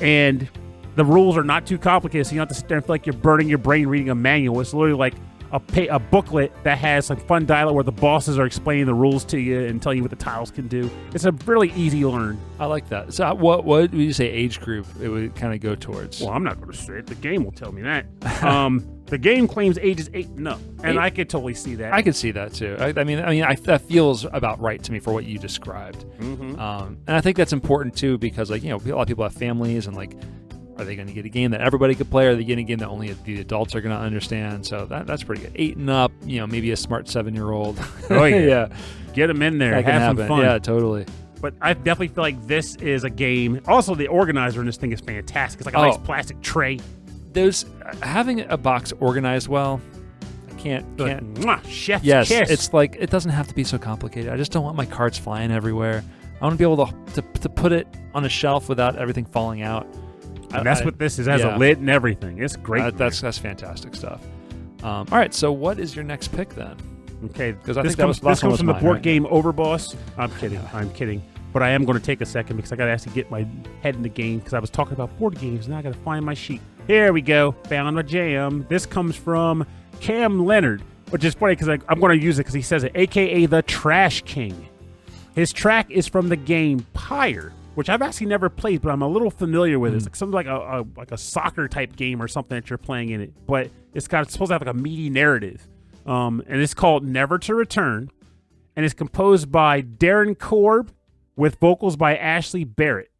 And the rules are not too complicated, so you don't have to sit there and feel like you're burning your brain reading a manual. It's literally like a booklet that has some fun dialogue where the bosses are explaining the rules to you and telling you what the tiles can do. It's a really easy learn. I like that. So what would you say age group it would kind of go towards? Well, I'm not going to say it. The game will tell me that. The game claims ages 8 and up, and I could totally see that. I could see that too. I mean, that feels about right to me for what you described. Mm-hmm. And I think that's important too, because like a lot of people have families, and like, are they going to get a game that everybody could play? Or are they getting a game that only the adults are going to understand? So that's pretty good. 8 and up, maybe a smart 7-year-old. Oh yeah, yeah. Get them in there. Have some fun. Yeah, totally. But I definitely feel like this is a game. Also, the organizer in this thing is fantastic. It's like a nice plastic tray. There's having a box organized well. I can't. Like, chef's yes, kiss. it's like it doesn't have to be so complicated. I just don't want my cards flying everywhere. I want to be able to put it on a shelf without everything falling out. And that's what this is. It has a lid and everything. It's great. That's fantastic stuff. All right, so what is your next pick then? Okay, because this comes from the board game Overboss. I'm kidding. But I am going to take a second because I got to actually get my head in the game, because I was talking about board games and now I got to find my sheet. Here we go. Found my jam. This comes from Cam Leonard, which is funny because I'm going to use it because he says it, a.k.a. the Trash King. His track is from the game Pyre, which I've actually never played, but I'm a little familiar with. It's like something like a soccer type game or something that you're playing in it. But it's supposed to have like a meaty narrative. And it's called Never to Return, and it's composed by Darren Korb with vocals by Ashley Barrett.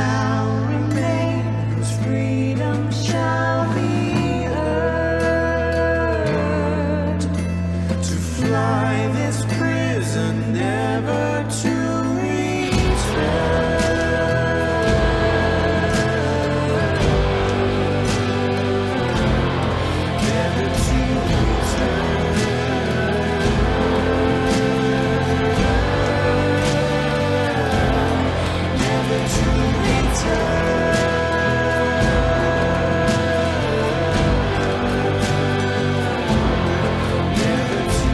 shall remain, 'cause freedom shall be earned. To fly this prison never to return. Never to return. Never to return. Never to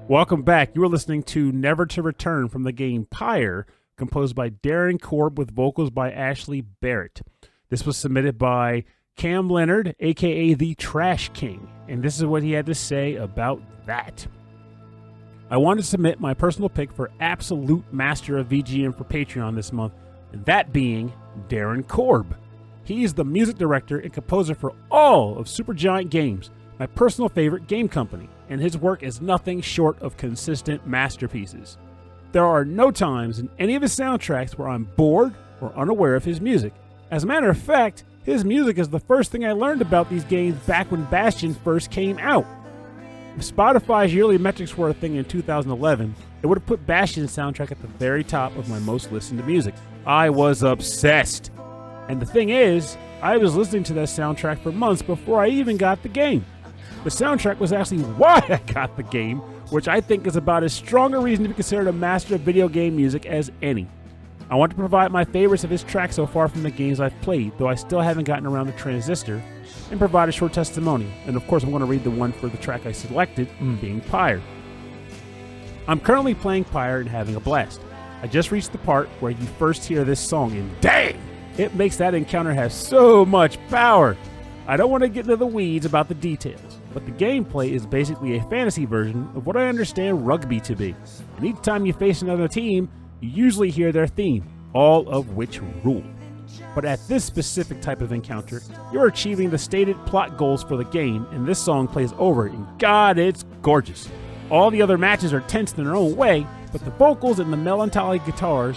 Welcome back. You are listening to Never to Return from the game Pyre, composed by Darren Korb with vocals by Ashley Barrett. This was submitted by Cam Leonard, a.k.a. the Trash King, and this is what he had to say about that. I wanted to submit my personal pick for Absolute Master of VGM for Patreon this month, and that being Darren Korb. He is the music director and composer for all of Supergiant Games, my personal favorite game company, and his work is nothing short of consistent masterpieces. There are no times in any of his soundtracks where I'm bored or unaware of his music. As a matter of fact, his music is the first thing I learned about these games back when Bastion first came out. If Spotify's yearly metrics were a thing in 2011, it would have put Bastion's soundtrack at the very top of my most listened to music. I was obsessed. And the thing is, I was listening to that soundtrack for months before I even got the game. The soundtrack was actually why I got the game, which I think is about as strong a reason to be considered a master of video game music as any. I want to provide my favorites of his track so far from the games I've played, though I still haven't gotten around to Transistor, and provide a short testimonial. And of course I'm going to read the one for the track I selected, being Pyre. I'm currently playing Pyre and having a blast. I just reached the part where you first hear this song, and dang! It makes that encounter have so much power! I don't want to get into the weeds about the details, but the gameplay is basically a fantasy version of what I understand rugby to be. And each time you face another team, you usually hear their theme, all of which rule. But at this specific type of encounter, you're achieving the stated plot goals for the game, and this song plays over it, and God, it's gorgeous. All the other matches are tense in their own way, but the vocals and the melancholy guitar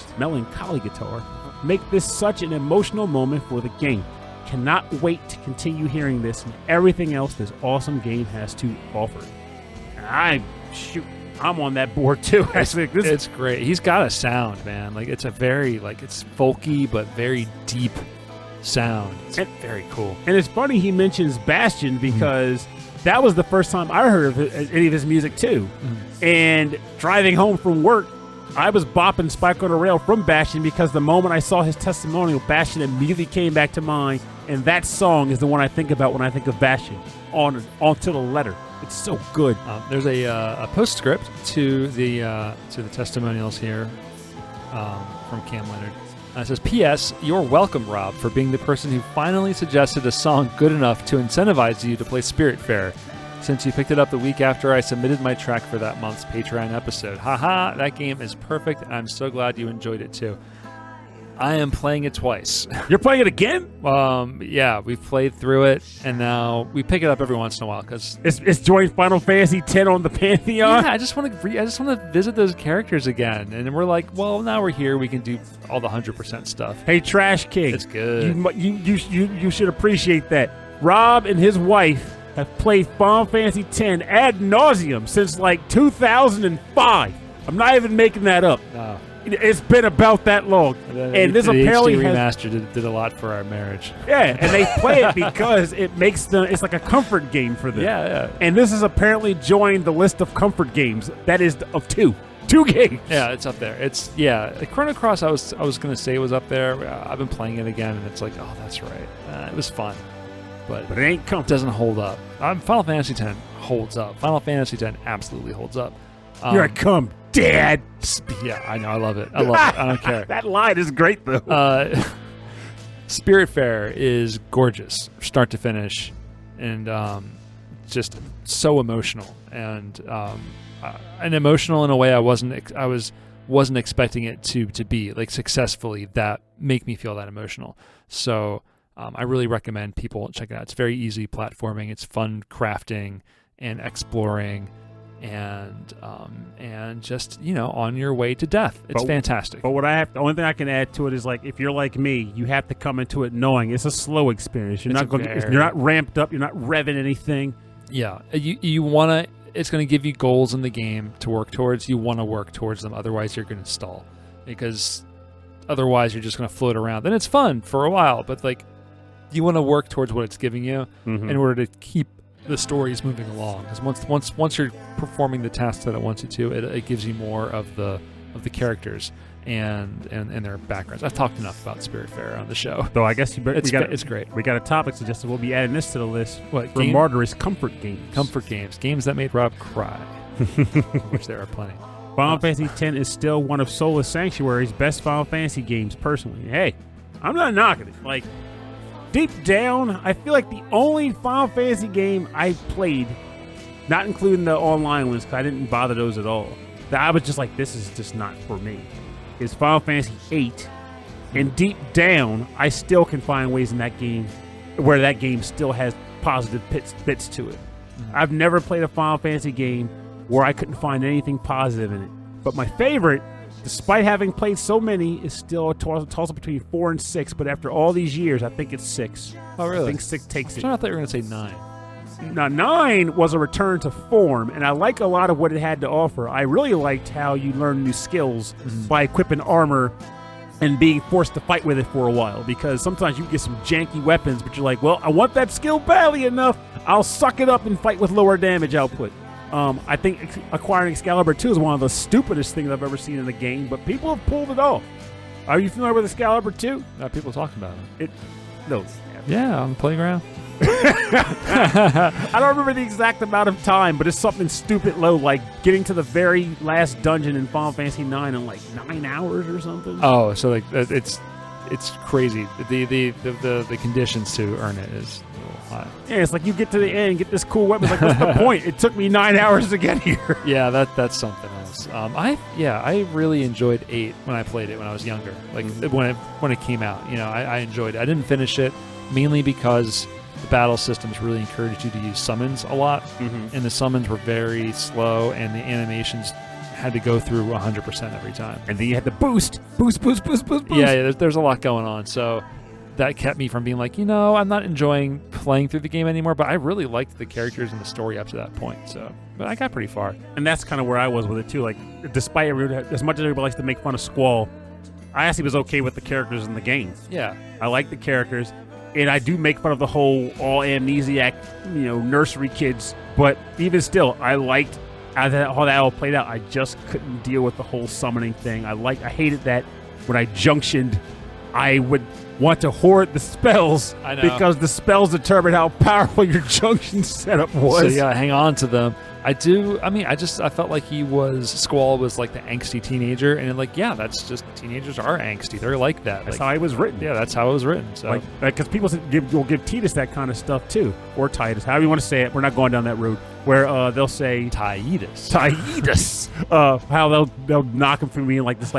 make this such an emotional moment for the game. Cannot wait to continue hearing this and everything else this awesome game has to offer. I'm on that board too. It's great. He's got a sound, man. Like it's a very it's folky but very deep sound. It's very cool. And it's funny he mentions Bastion because that was the first time I heard of any of his music too. And driving home from work, I was bopping Spike on a Rail from Bastion because the moment I saw his testimonial, Bastion immediately came back to mind, and that song is the one I think about when I think of Bastion, on to the letter. It's so good. There's a postscript to the testimonials here from Cam Leonard. It says, P.S. You're welcome, Rob, for being the person who finally suggested a song good enough to incentivize you to play Spiritfarer, since you picked it up the week after I submitted my track for that month's Patreon episode. Haha, that game is perfect, and I'm so glad you enjoyed it too. I am playing it twice. You're playing it again? Yeah, we've played through it, and now we pick it up every once in a while because it's joined Final Fantasy X on the Pantheon. Yeah, I just want to visit those characters again, and we're like, well, now we're here, we can do all the 100% stuff. Hey, Trash King, it's good. You should appreciate that. Rob and his wife have played Final Fantasy X ad nauseum since like 2005. I'm not even making that up. No. It's been about that long. And this apparently HD remaster did a lot for our marriage. Yeah, and they play it because it's like a comfort game for them. Yeah. And this has apparently joined the list of comfort games. That is of two games. Yeah, it's up there. Chrono Cross I was going to say was up there. I've been playing it again, and it's like, oh, that's right. It was fun. But it ain't comfort. Doesn't hold up. Final Fantasy X holds up. Final Fantasy X absolutely holds up. Here I come. Dad. Yeah, I know. I love it. I love it. I don't care. That line is great, though. Spiritfarer is gorgeous, start to finish, and just so emotional, and emotional in a way I wasn't expecting it to be, like, successfully that make me feel that emotional. So I really recommend people check it out. It's very easy platforming. It's fun crafting and exploring, and just, on your way to death. It's fantastic. But the only thing I can add to it is, like, if you're like me, you have to come into it knowing it's a slow experience. You're not ramped up. You're not revving anything. Yeah, you want to. It's going to give you goals in the game to work towards. You want to work towards them. Otherwise, you're going to stall, because otherwise you're just going to float around. And it's fun for a while, but, like, you want to work towards what it's giving you in order to keep the stories moving along. Because once you're performing the tasks that it wants you to, it gives you more of the characters and their backgrounds. I've talked enough about Spiritfarer on the show. So I guess it's great. We got a topic suggested. We'll be adding this to the list. What, for Martyrs comfort games. Comfort games that made Rob cry, which there are plenty. Final Fantasy X is still one of Soulless Sanctuary's best Final Fantasy games, personally. Hey, I'm not knocking it. Like, deep down, I feel like the only Final Fantasy game I played, not including the online ones, because I didn't bother those at all, that I was just like, this is just not for me, is Final Fantasy VIII. And deep down, I still can find ways in that game where that game still has positive bits to it. I've never played a Final Fantasy game where I couldn't find anything positive in it. But my favorite, despite having played so many, is still a toss-up between 4 and 6. But after all these years, I think it's 6. Oh, really? I think 6 takes it. I thought you were going to say 9. Now, 9 was a return to form, and I like a lot of what it had to offer. I really liked how you learn new skills by equipping armor and being forced to fight with it for a while, because sometimes you get some janky weapons, but you're like, well, I want that skill badly enough. I'll suck it up and fight with lower damage output. I think acquiring Excalibur 2 is one of the stupidest things I've ever seen in a game, but people have pulled it off. Are you familiar with Excalibur 2? People talking about it. No. Yeah, on the playground. I don't remember the exact amount of time, but it's something stupid low, like getting to the very last dungeon in Final Fantasy 9 in like 9 hours or something. Oh, so like it's crazy. The conditions to earn it is a little high. Yeah, it's like you get to the end, get this cool weapon. It's like, what's the point? It took me 9 hours to get here. Yeah, that's something else. I really enjoyed 8 when I played it when I was younger. Like when it came out, I enjoyed it. I didn't finish it mainly because the battle systems really encouraged you to use summons a lot, and the summons were very slow, and the animations had to go through 100% every time. And then you had to boost. Yeah, there's a lot going on, so that kept me from being like, I'm not enjoying playing through the game anymore, but I really liked the characters and the story up to that point, so. But I got pretty far. And that's kind of where I was with it, too. Like, despite as much as everybody likes to make fun of Squall, I actually was okay with the characters in the game. Yeah. I like the characters. And I do make fun of the whole all amnesiac, nursery kids. But even still, I liked how that all played out. I just couldn't deal with the whole summoning thing. I hated that when I junctioned, I would want to hoard the spells because the spells determine how powerful your junction setup was. So you gotta hang on to them. I felt like Squall was like the angsty teenager, and that's just, teenagers are angsty. They're like that. That's how it was written. Yeah, that's how it was written. So, because people will give Titus that kind of stuff too, or Titus, however you want to say it. We're not going down that road where they'll say Titus. How they'll knock him from being like this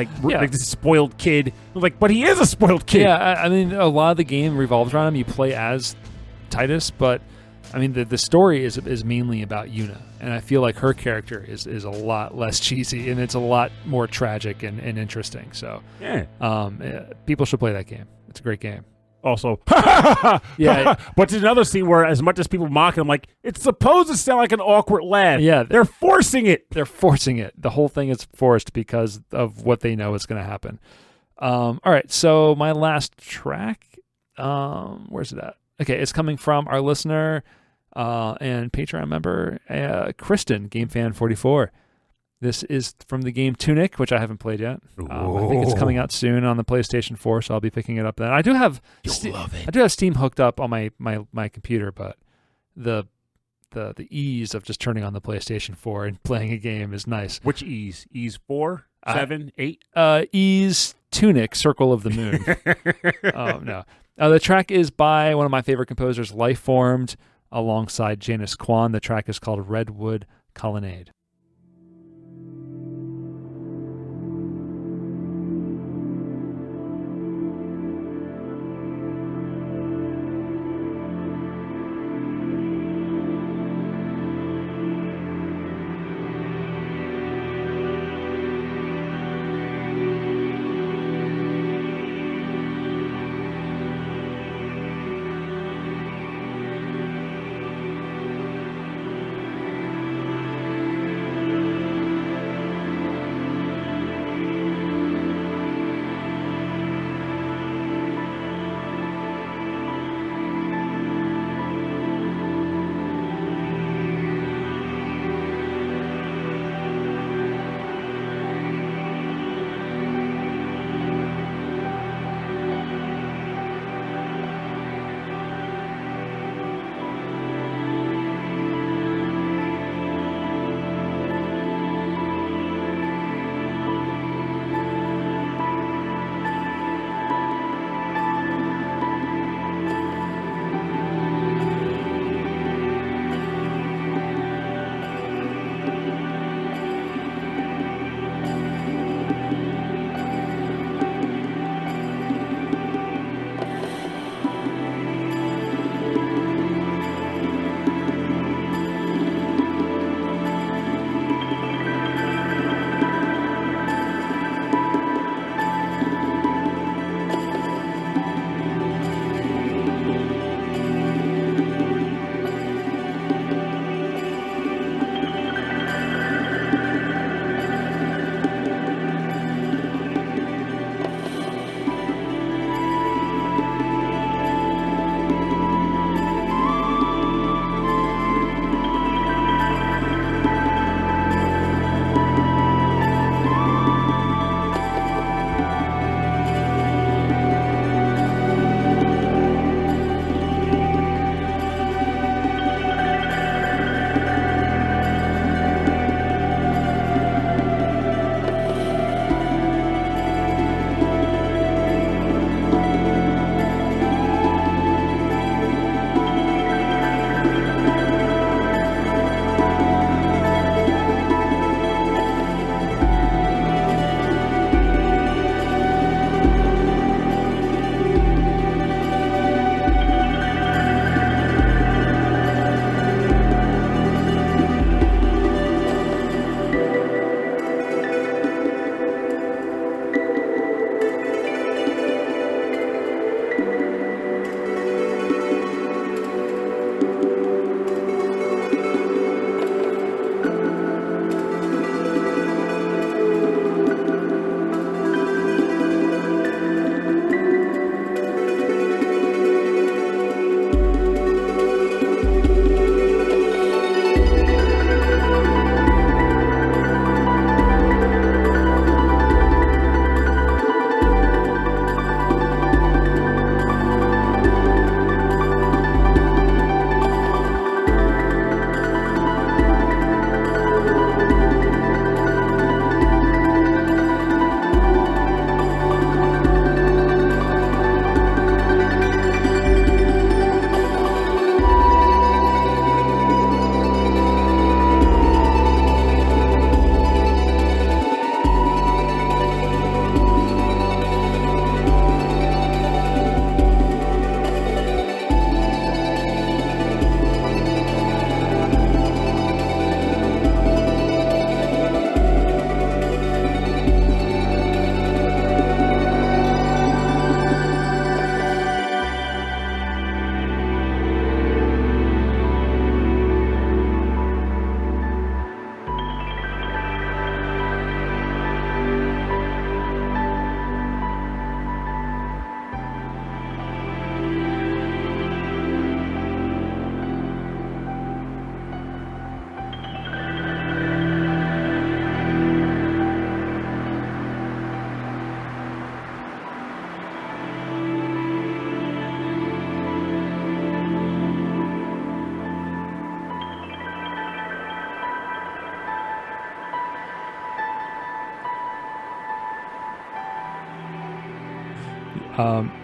spoiled kid. But he is a spoiled kid. Yeah, a lot of the game revolves around him. You play as Titus, but the story is mainly about Yuna, and I feel like her character is a lot less cheesy, and it's a lot more tragic and interesting. So, people should play that game. It's a great game. Also, yeah. But there's another scene where, as much as people mock it, I'm like, it's supposed to sound like an awkward laugh. Yeah, they're forcing it. The whole thing is forced because of what they know is going to happen. All right, so my last track, where's it at? Okay, it's coming from our listener and Patreon member, Kristen, GameFan44. This is from the game Tunic, which I haven't played yet. I think it's coming out soon on the PlayStation 4, so I'll be picking it up then. I do have Steam hooked up on my computer, but the the ease of just turning on the PlayStation 4 and playing a game is nice. Which ease? Ease 4, 7, 8? Ease Tunic, Circle of the Moon. Oh, no. The track is by one of my favorite composers, Lifeformed, alongside Janice Kwan. The track is called Redwood Colonnade.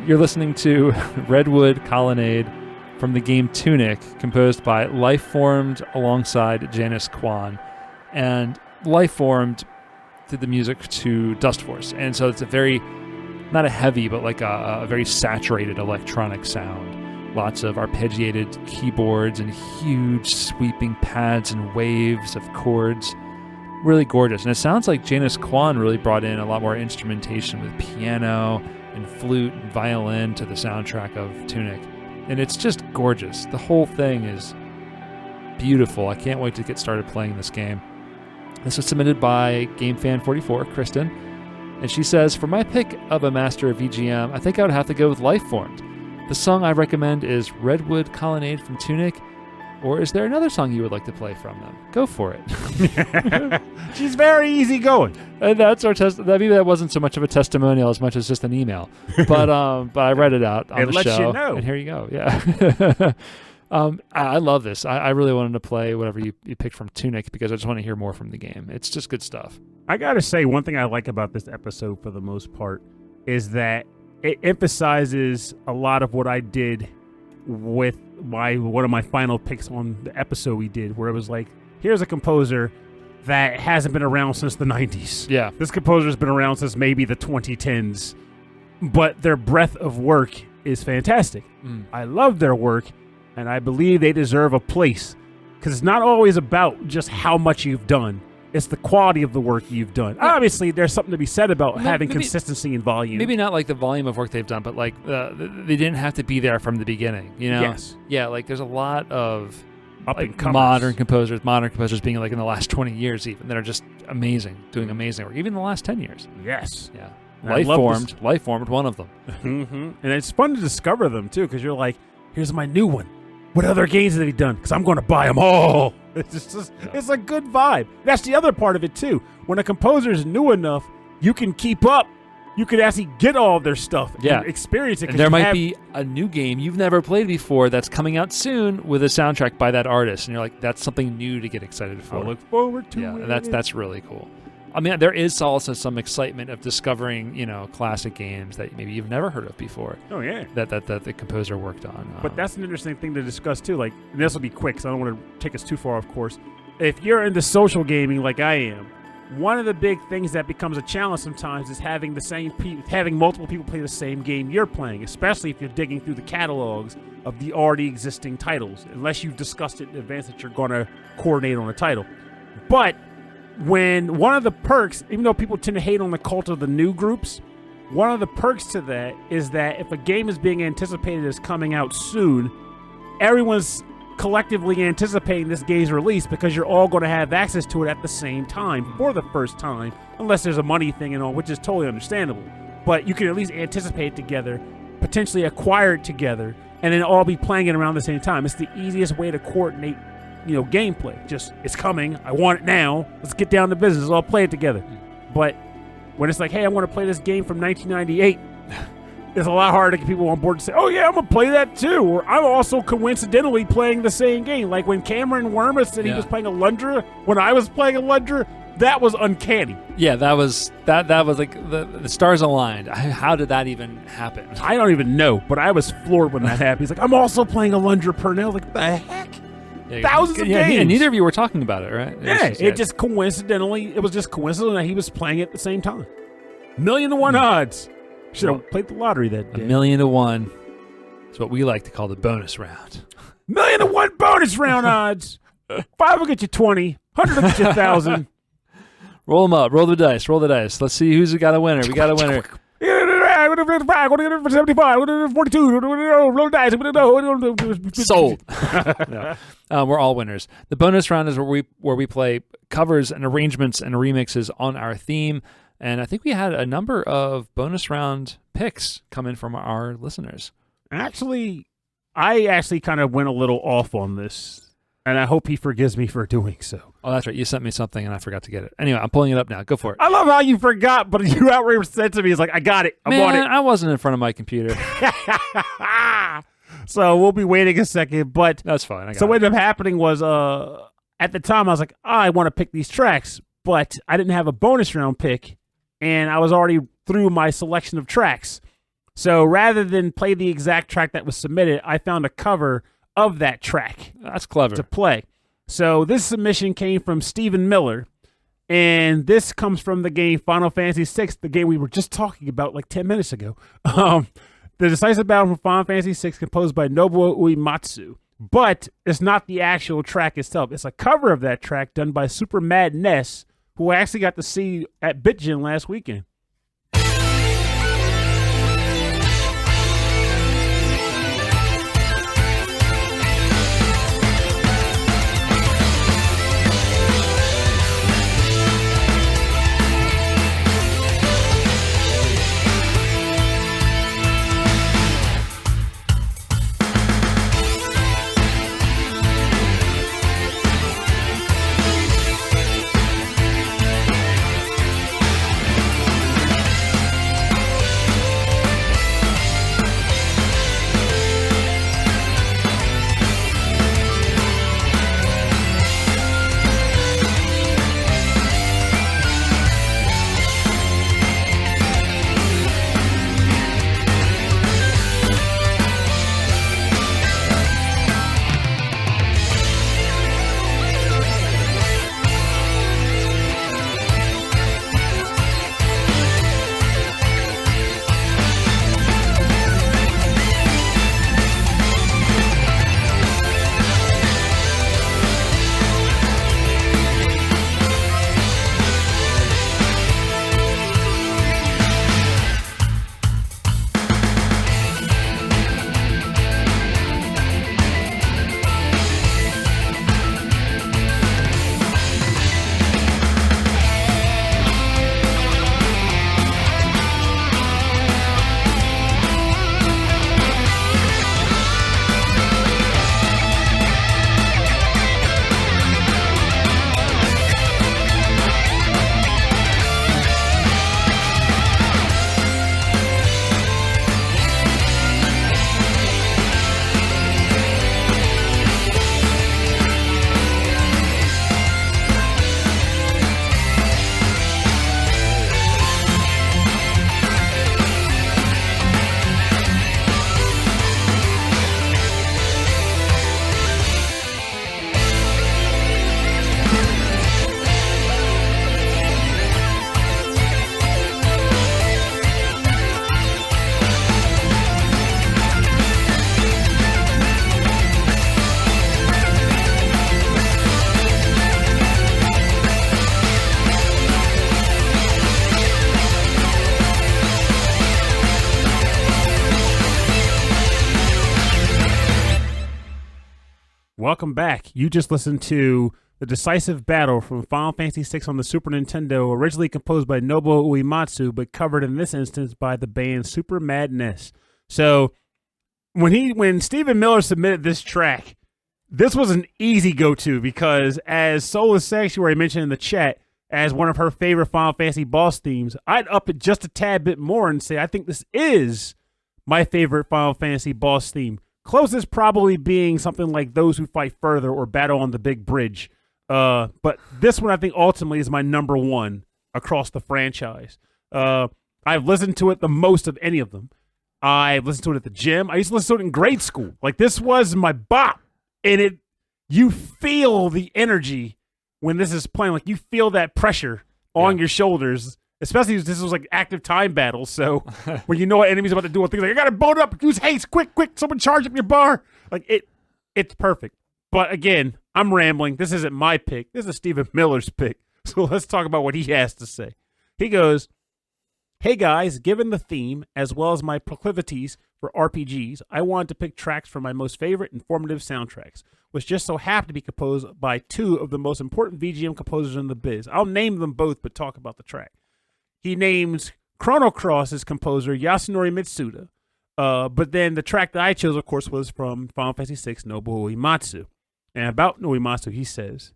You're listening to Redwood Colonnade from the game Tunic, composed by Lifeformed alongside Janice Kwan. And Lifeformed did the music to Dust Force. And so it's a very, not a heavy, but like a very saturated electronic sound. Lots of arpeggiated keyboards and huge sweeping pads and waves of chords. Really gorgeous. And it sounds like Janice Kwan really brought in a lot more instrumentation with piano and flute and violin to the soundtrack of Tunic. And it's just gorgeous. The whole thing is beautiful. I can't wait to get started playing this game. This was submitted by GameFan44, Kristen. And she says, for my pick of a master of VGM, I think I would have to go with Lifeformed. The song I recommend is Redwood Colonnade from Tunic. Or is there another song you would like to play from them? Go for it. She's very easygoing. And that's our maybe that wasn't so much of a testimonial as much as just an email. But I read it out on it the lets show. you know. And here you go. Yeah. I love this. I really wanted to play whatever you picked from Tunic because I just want to hear more from the game. It's just good stuff. I got to say, one thing I like about this episode for the most part is that it emphasizes a lot of what I did with one of my final picks on the episode we did, where it was like, here's a composer that hasn't been around since the 90s. Yeah. This composer's been around since maybe the 2010s, but their breadth of work is fantastic. I love their work, and I believe they deserve a place, because it's not always about just how much you've done. It's the quality of the work you've done. Obviously, there's something to be said about having consistency in volume. Maybe not like the volume of work they've done, but like they didn't have to be there from the beginning. You know? Yes. Yeah, like there's a lot of Up-and-comers. modern composers being like in the last 20 years even, that are just amazing, doing amazing work. Even the last 10 years. Yes. Yeah. And I love Lifeformed, one of them. And it's fun to discover them, too, because you're like, here's my new one. What other games have he done? Because I'm going to buy them all. It's a good vibe. That's the other part of it, too. When a composer is new enough, you can keep up. You can actually get all of their stuff and experience it. And there might be a new game you've never played before that's coming out soon with a soundtrack by that artist. And you're like, that's something new to get excited for. I look forward to it. Yeah, and that's really cool. I mean, there is also some excitement of discovering, classic games that maybe you've never heard of before. Oh, yeah. That the composer worked on. But that's an interesting thing to discuss, too. Like, and this will be quick, so I don't want to take us too far, of course. If you're into social gaming like I am, one of the big things that becomes a challenge sometimes is having multiple people play the same game you're playing, especially if you're digging through the catalogs of the already existing titles, unless you've discussed it in advance that you're going to coordinate on a title. But when one of the perks, even though people tend to hate on the cult of the new groups, one of the perks to that is that if a game is being anticipated as coming out soon, everyone's collectively anticipating this game's release because you're all going to have access to it at the same time for the first time, unless there's a money thing and all, which is totally understandable. But you can at least anticipate it together, potentially acquire it together, and then all be playing it around the same time. It's the easiest way to coordinate gameplay. Just, it's coming, I want it now, let's get down to business, I'll play it together. But when it's like, hey, I want to play this game from 1998, it's a lot harder to get people on board to say, oh yeah, I'm going to play that too, or I'm also coincidentally playing the same game. Like when Cameron Wormer said he was playing Alundra, when I was playing Alundra, that was uncanny. Yeah, that was like the stars aligned. How did that even happen? I don't even know, but I was floored when that happened. He's like, I'm also playing Alundra Purnell. Like, the heck? Thousands of games. And neither of you were talking about it, right? It was just coincidental that he was playing it at the same time. 1,000,000 to 1 odds. Should have played the lottery that day. 1,000,000 to 1. It's what we like to call the bonus round. 1,000,000 to 1 bonus round odds. 5 will get you 20. 100 will get you 1,000. Roll them up. Roll the dice. Let's see who's got a winner. We got a winner. 75, 42, roll dice. Sold. No. We're all winners. The bonus round is where we play covers and arrangements and remixes on our theme. And I think we had a number of bonus round picks come in from our listeners. I actually kind of went a little off on this. And I hope he forgives me for doing so. Oh, that's right. You sent me something and I forgot to get it. Anyway, I'm pulling it up now. Go for it. I love how you forgot, but you outright said to me, "It's like I got it. I bought it." I wasn't in front of my computer. So we'll be waiting a second, but that's fine. So what ended up happening was, at the time I was like, I want to pick these tracks, but I didn't have a bonus round pick, and I was already through my selection of tracks. So rather than play the exact track that was submitted, I found a cover of that track. That's clever. To play. So this submission came from Stephen Miller, and this comes from the game Final Fantasy VI, the game we were just talking about like 10 minutes ago. The Decisive Battle from Final Fantasy VI, composed by Nobuo Uematsu. But it's not the actual track itself. It's a cover of that track done by Super MadNES, who I actually got to see at BitGen last weekend. Welcome back. You just listened to the Decisive Battle from Final Fantasy VI on the Super Nintendo, originally composed by Nobuo Uematsu, but covered in this instance by the band Super MadNES. So when Stephen Miller submitted this track, this was an easy go-to because, as Soulless Sanctuary mentioned in the chat, as one of her favorite Final Fantasy boss themes, I'd up it just a tad bit more and say I think this is my favorite Final Fantasy boss theme. Closest probably being something like Those Who Fight Further or Battle on the Big Bridge. But this one I think ultimately is my number one across the franchise. I've listened to it the most of any of them. I've listened to it at the gym. I used to listen to it in grade school. Like, this was my bop. And you feel the energy when this is playing. Like, you feel that pressure on your shoulders. Especially if this was like active time battles, so when you know what enemy's about to do, things like, I gotta boat up, use haste, quick, someone charge up your bar. Like, it's perfect. But again, I'm rambling. This isn't my pick. This is Stephen Miller's pick. So let's talk about what he has to say. He goes, "Hey guys, given the theme, as well as my proclivities for RPGs, I wanted to pick tracks from my most favorite informative soundtracks, which just so happened to be composed by two of the most important VGM composers in the biz. I'll name them both, but talk about the track. He names Chrono Cross's composer Yasunori Mitsuda, but then the track that I chose, of course, was from Final Fantasy VI, Nobuo Uematsu. And about Uematsu, he says,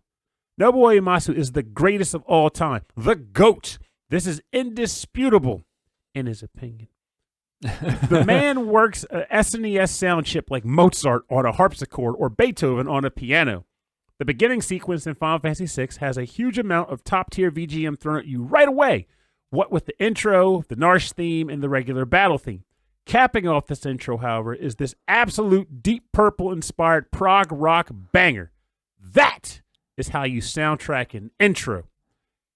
Nobuo Uematsu is the greatest of all time, the GOAT. This is indisputable, in his opinion. The man works a SNES sound chip like Mozart on a harpsichord or Beethoven on a piano. The beginning sequence in Final Fantasy VI has a huge amount of top-tier VGM thrown at you right away, what with the intro, the Narshe theme, and the regular battle theme. Capping off this intro, however, is this absolute Deep Purple-inspired prog rock banger. That is how you soundtrack an intro.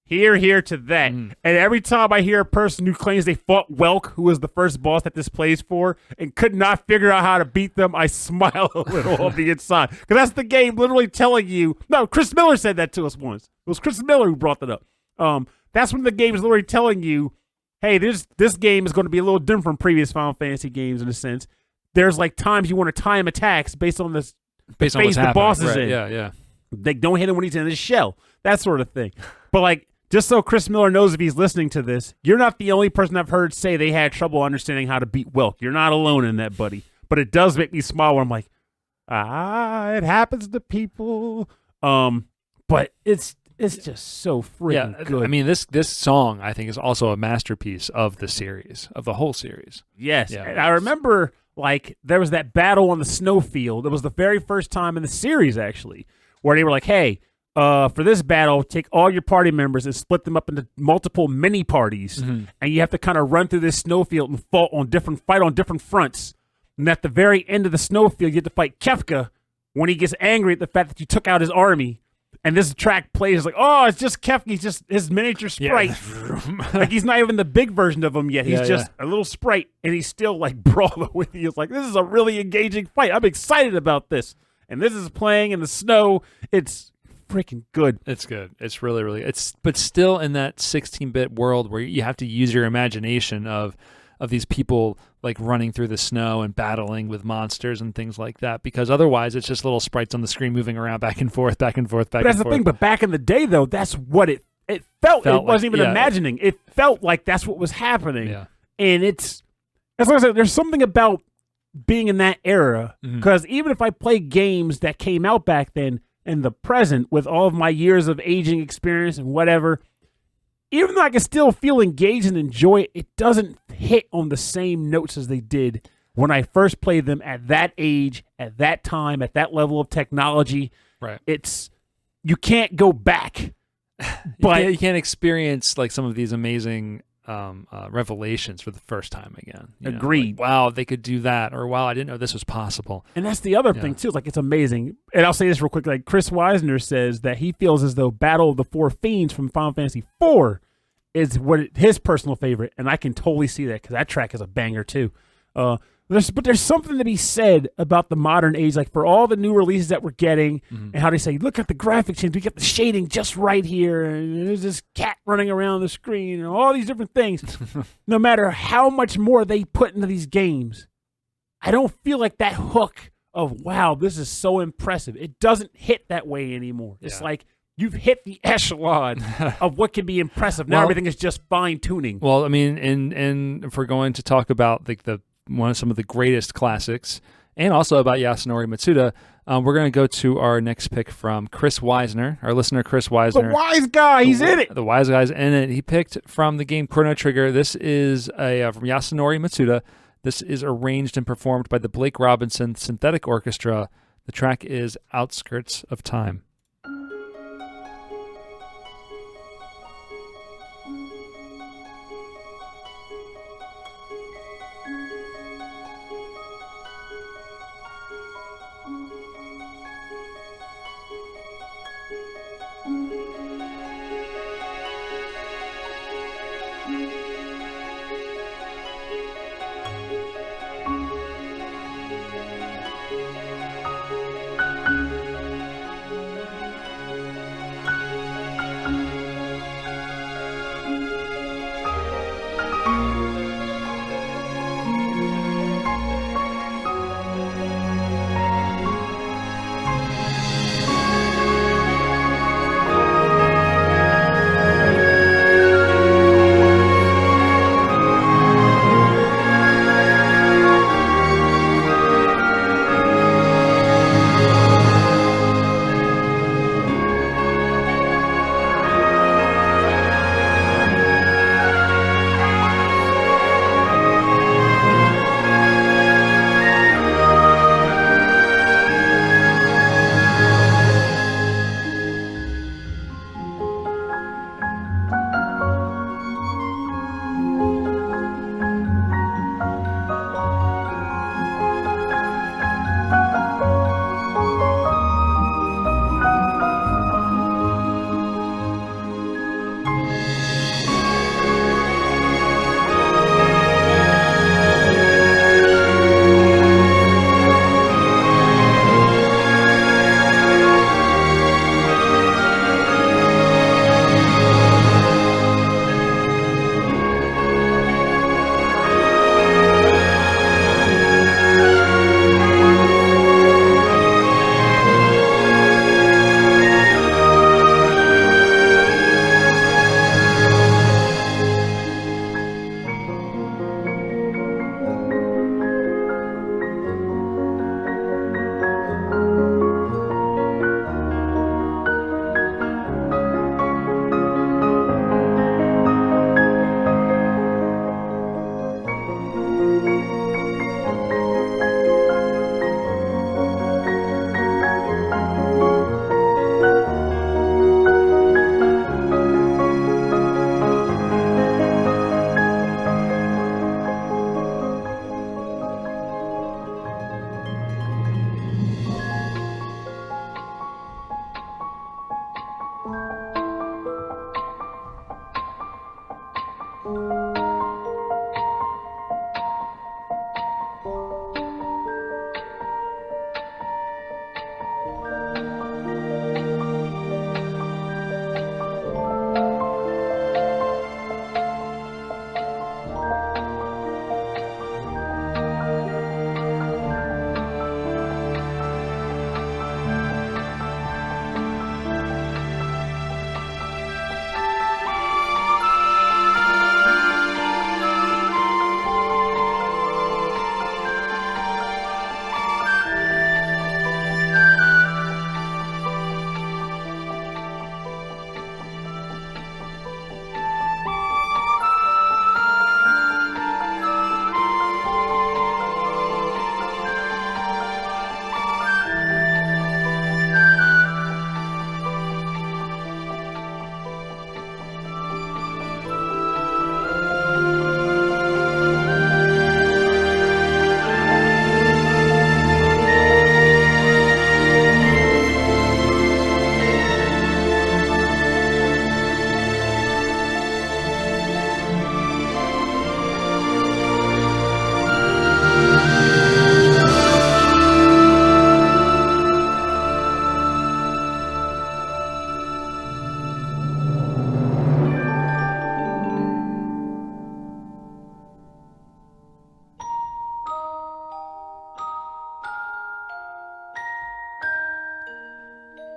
Here to that. And every time I hear a person who claims they fought Welk, who was the first boss that this plays for, and could not figure out how to beat them, I smile a little on the inside. Because that's the game literally telling you. No, Chris Miller said that to us once. It was Chris Miller who brought that up. That's when the game is literally telling you, hey, this game is going to be a little different from previous Final Fantasy games in a sense. There's like times you want to time attacks based on the Based on phase what's the boss is happening. in. Yeah. They don't hit him when he's in his shell. That sort of thing. But like, just so Chris Miller knows if he's listening to this, you're not the only person I've heard say they had trouble understanding how to beat Welk. You're not alone in that, buddy. But it does make me smile when I'm like, it happens to people. But it's just so freaking good. I mean, this song, I think, is also a masterpiece of the series, of the whole series. Yes. Yeah, and I remember, like, there was that battle on the snowfield. It was the very first time in the series, actually, where they were like, hey, for this battle, take all your party members and split them up into multiple mini parties, and you have to kind of run through this snowfield and fight on different fronts. And at the very end of the snowfield, you have to fight Kefka when he gets angry at the fact that you took out his army. And this track plays like, oh, it's just Kefka. He's just his miniature sprite. Yeah. Like, he's not even the big version of him yet. He's just a little sprite, and he's still like brawling with you. It's like, this is a really engaging fight. I'm excited about this. And this is playing in the snow. It's freaking good. It's good. It's really, really. But still in that 16-bit world where you have to use your imagination of these people like running through the snow and battling with monsters and things like that, because otherwise it's just little sprites on the screen moving around back and forth. But that's the thing. But back in the day, though, that's what it felt. It wasn't even imagining. It felt like that's what was happening. Yeah. And it's, as I said, there's something about being in that era, because even if I play games that came out back then in the present with all of my years of aging experience and whatever, even though I can still feel engaged and enjoy it, it doesn't hit on the same notes as they did when I first played them at that age, at that time, at that level of technology. Right. You can't go back. But you can't experience like some of these amazing revelations for the first time again. Agreed. Like, wow, they could do that, or wow, I didn't know this was possible. And that's the other thing too. It's like, it's amazing. And I'll say this real quick. Like, Chris Weisner says that he feels as though Battle of the Four Fiends from Final Fantasy IV is his personal favorite, and I can totally see that, because that track is a banger too. But there's something to be said about the modern age, like for all the new releases that we're getting, and how they say, look at the graphic change, we get the shading just right here, and there's this cat running around the screen, and all these different things. No matter how much more they put into these games, I don't feel like that hook of, wow, this is so impressive. It doesn't hit that way anymore. It's like, you've hit the echelon of what can be impressive. Now everything is just fine tuning. Well, I mean, and if we're going to talk about like some of the greatest classics, and also about Yasunori Matsuda, we're going to go to our next pick from Chris Weisner, our listener Chris Weisner. The wise guy, he's in it. The wise guy's in it. He picked from the game Chrono Trigger. This is from Yasunori Matsuda. This is arranged and performed by the Blake Robinson Synthetic Orchestra. The track is Outskirts of Time.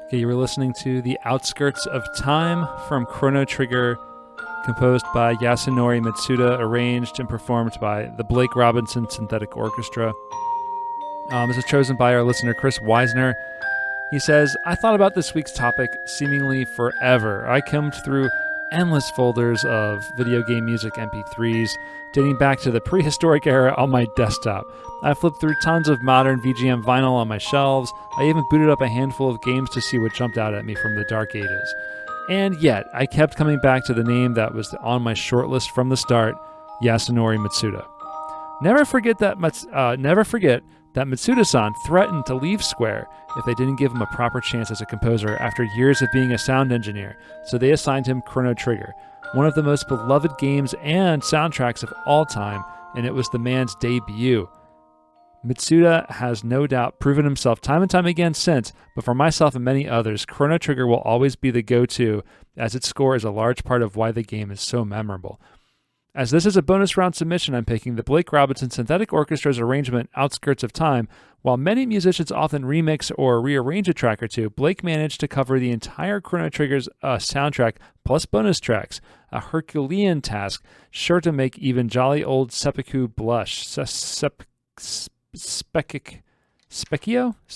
Okay, you were listening to The Outskirts of Time from Chrono Trigger, composed by Yasunori Mitsuda, arranged and performed by the Blake Robinson Synthetic Orchestra. This is chosen by our listener, Chris Weisner. He says, I thought about this week's topic seemingly forever. I combed through endless folders of video game music MP3s, dating back to the prehistoric era on my desktop. I flipped through tons of modern VGM vinyl on my shelves. I even booted up a handful of games to see what jumped out at me from the dark ages. And yet, I kept coming back to the name that was on my shortlist from the start, Yasunori Mitsuda. Never forget that Mitsuda-san threatened to leave Square if they didn't give him a proper chance as a composer after years of being a sound engineer, so they assigned him Chrono Trigger, one of the most beloved games and soundtracks of all time, and it was the man's debut. Mitsuda has no doubt proven himself time and time again since, but for myself and many others, Chrono Trigger will always be the go-to, as its score is a large part of why the game is so memorable. As this is a bonus round submission, I'm picking the Blake Robinson Synthetic Orchestra's arrangement, Outskirts of Time. While many musicians often remix or rearrange a track or two, Blake managed to cover the entire Chrono Trigger's soundtrack plus bonus tracks, a Herculean task sure to make even jolly old Seppuku blush. Specchio?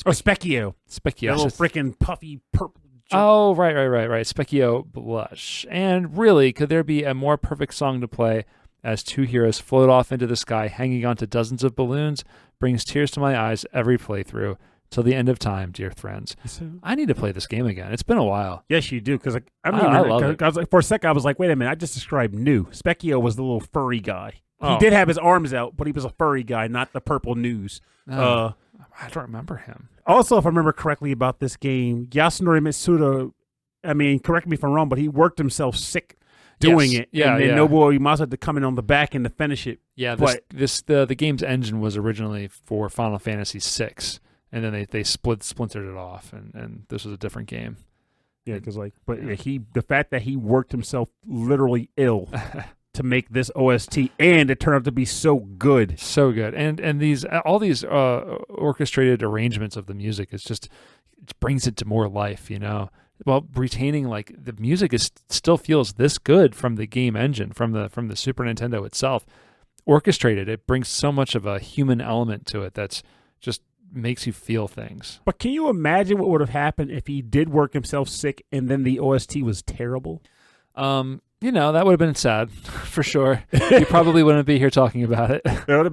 Oh, Specchio. Specchio. That little freaking puffy purple. Oh, right. Specchio blush. And really, could there be a more perfect song to play as two heroes float off into the sky, hanging onto dozens of balloons, brings tears to my eyes every playthrough. Till the end of time, dear friends. I need to play this game again. It's been a while. Yes, you do. Because I love it. was like, for a second, I was like, wait a minute. I just described new. Specchio was the little furry guy. Oh. He did have his arms out, but he was a furry guy, not the purple news. I don't remember him. Also, if I remember correctly about this game, Yasunori Mitsuda, correct me if I'm wrong, but he worked himself sick doing it. Yeah, and then Nobuo Uematsu had to come in on the back end to finish it. Yeah, the game's engine was originally for Final Fantasy VI, and then they splintered it off, and this was a different game. Yeah, because the fact that he worked himself literally ill to make this OST, and it turned out to be so good. So good. And all these orchestrated arrangements of the music it brings it to more life, While retaining the music still feels this good from the game engine, from the Super Nintendo itself. Orchestrated, it brings so much of a human element to it that's just makes you feel things. But can you imagine what would have happened if he did work himself sick and then the OST was terrible? That would have been sad, for sure. You probably wouldn't be here talking about it. That would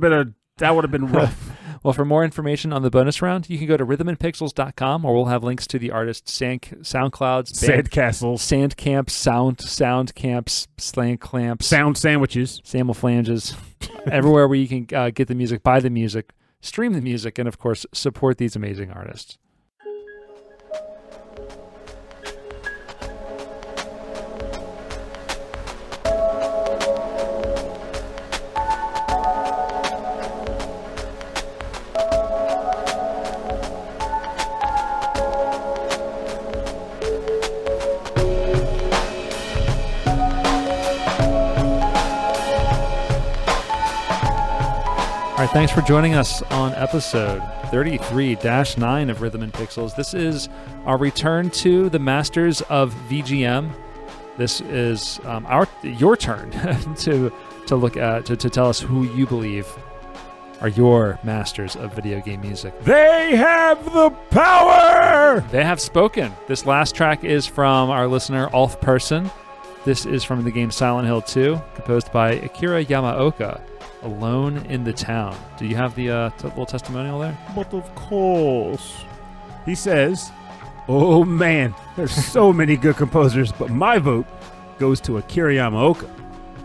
have been rough. Well, for more information on the bonus round, you can go to rhythmandpixels.com, or we'll have links to the artists' SoundClouds, Sandcastles, Sand Camps, Sound Camps, Slang Clamps, Sound Sandwiches, Sample Flanges, everywhere where you can get the music, buy the music, stream the music, and of course, support these amazing artists. All right, thanks for joining us on episode 33-9 of Rhythm and Pixels. This is our return to the Masters of VGM. This is your turn to look at to tell us who you believe are your masters of video game music. They have the power! They have spoken. This last track is from our listener, Ulf Person. This is from the game Silent Hill 2, composed by Akira Yamaoka. Alone in the Town. Do you have the little testimonial there? But of course. He says, oh man, there's so many good composers, but my vote goes to Akira Yamaoka.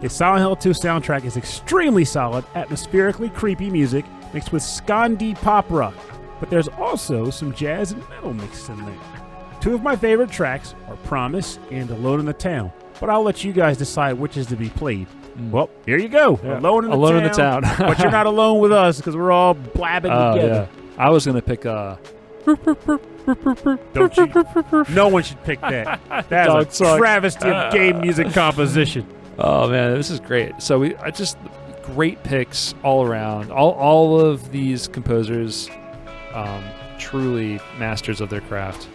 His Silent Hill 2 soundtrack is extremely solid, atmospherically creepy music mixed with Scandi pop rock, but there's also some jazz and metal mixed in there. Two of my favorite tracks are Promise and Alone in the Town, but I'll let you guys decide which is to be played. Well, here you go. Yeah. Alone in the Town. But you're not alone with us because we're all blabbing together. Yeah. I was going to pick Don't you? No one should pick that. That's a travesty of game music composition. Oh, man, this is great. So great picks all around. All of these composers, truly masters of their craft.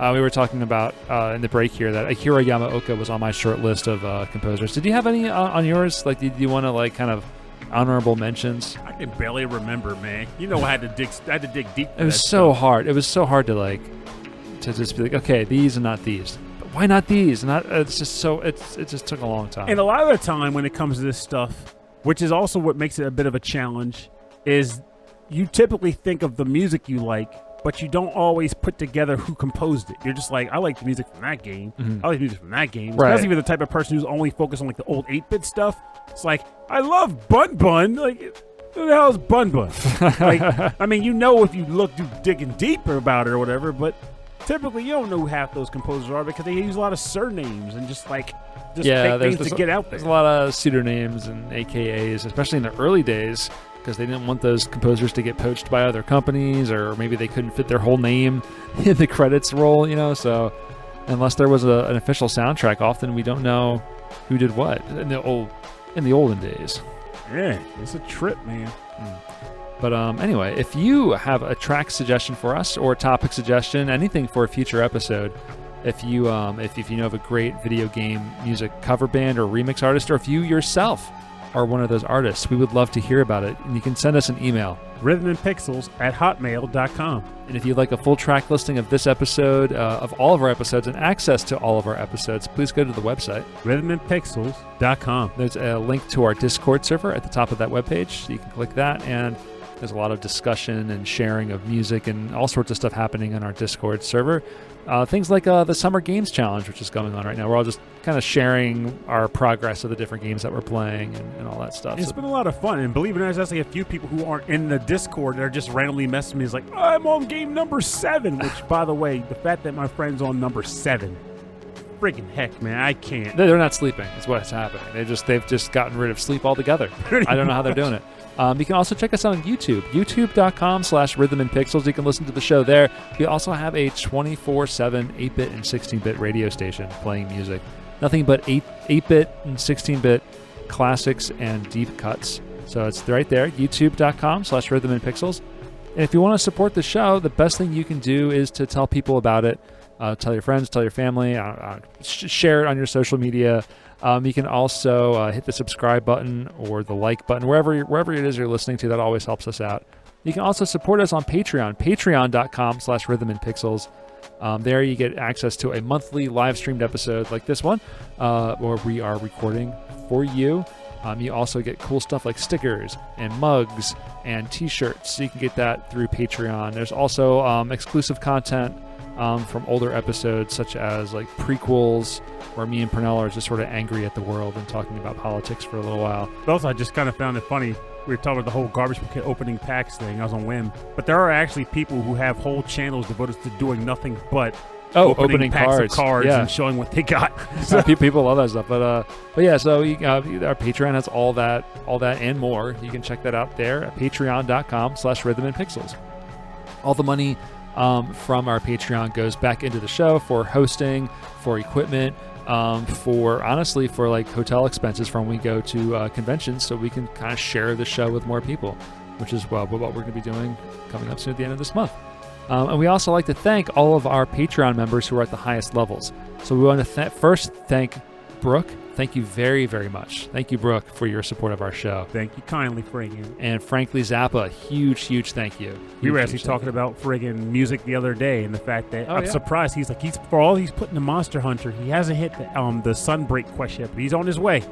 We were talking about in the break here that Akira Yamaoka was on my short list of composers. Did you have any on yours? Like, did you want to like kind of honorable mentions? I can barely remember, man. You know, I had to dig deep. It was so hard. It was so hard to like to just be like, okay, these and not these. But why not these? Not it's just so it just took a long time. And a lot of the time when it comes to this stuff, which is also what makes it a bit of a challenge, is you typically think of the music you like, but you don't always put together who composed it. You're just like, I like the music from that game. I like the music from that game. Right. Especially if you're the type of person who's only focused on like the old 8-bit stuff. It's like, I love Bun Bun. Like, who the hell is Bun Bun? Like, I mean, you know if you look digging deeper about it or whatever, but typically you don't know who half those composers are because they use a lot of surnames and just fake things to get out there. There's a lot of pseudonyms and AKAs, especially in the early days, because they didn't want those composers to get poached by other companies, or maybe they couldn't fit their whole name in the credits roll, you know. So unless there was an official soundtrack, often we don't know who did what in the olden days. Yeah, it's a trip, man. But anyway, if you have a track suggestion for us or a topic suggestion, anything for a future episode, if you if you know of a great video game music cover band or remix artist, or if you yourself are one of those artists, we would love to hear about it. And you can send us an email, rhythmandpixels@hotmail.com. And if you'd like a full track listing of this episode, of all of our episodes, and access to all of our episodes, please go to the website, rhythmandpixels.com. There's a link to our Discord server at the top of that webpage, so you can click that, and there's a lot of discussion and sharing of music and all sorts of stuff happening on our Discord server. Things like the Summer Games Challenge, which is going on right now. We're all just kind of sharing our progress of the different games that we're playing and all that stuff. It's been a lot of fun, and believe it or not, there's actually a few people who aren't in the Discord that are just randomly messaging me. It's like, I'm on game number 7, which, by the way, the fact that my friend's on number 7, friggin' heck, man, I can't. They're not sleeping is what's happening. They've just gotten rid of sleep altogether. I don't know how they're doing it. You can also check us out on YouTube, youtube.com/rhythmandpixels. You can listen to the show there. We also have a 24/7 8-bit and 16-bit radio station playing music. Nothing but 8-bit and 16-bit classics and deep cuts. So it's right there, youtube.com/rhythmandpixels. And if you want to support the show, the best thing you can do is to tell people about it. Tell your friends, tell your family, share it on your social media. You can also hit the subscribe button or the like button, wherever it is you're listening to. That always helps us out. You can also support us on Patreon, patreon.com/rhythmandpixels. There you get access to a monthly live streamed episode like this one, where we are recording for you. You also get cool stuff like stickers and mugs and t-shirts. So you can get that through Patreon. There's also exclusive content from older episodes, such as like prequels, where me and Pernell are just sort of angry at the world and talking about politics for a little while. Also, I just kind of found it funny. We were talking about the whole garbage opening packs thing. I was on whim. But there are actually people who have whole channels devoted to doing nothing but opening packs of cards and showing what they got. So people love that stuff. But yeah, so our Patreon has all that and more. You can check that out there at patreon.com/rhythmandpixels. All the money from our Patreon goes back into the show for hosting, for equipment, for like hotel expenses from when we go to conventions, so we can kind of share the show with more people, which is what we're going to be doing coming up soon at the end of this month. And we also like to thank all of our Patreon members who are at the highest levels. So we want to first thank Brooke. Thank you very, very much. Thank you, Brooke, for your support of our show. Thank you kindly, friggin'. And frankly, Zappa, huge thank you. We were actually talking about friggin' music the other day, and the fact that I'm surprised he's for all he's putting the Monster Hunter, he hasn't hit the Sunbreak quest yet, but he's on his way.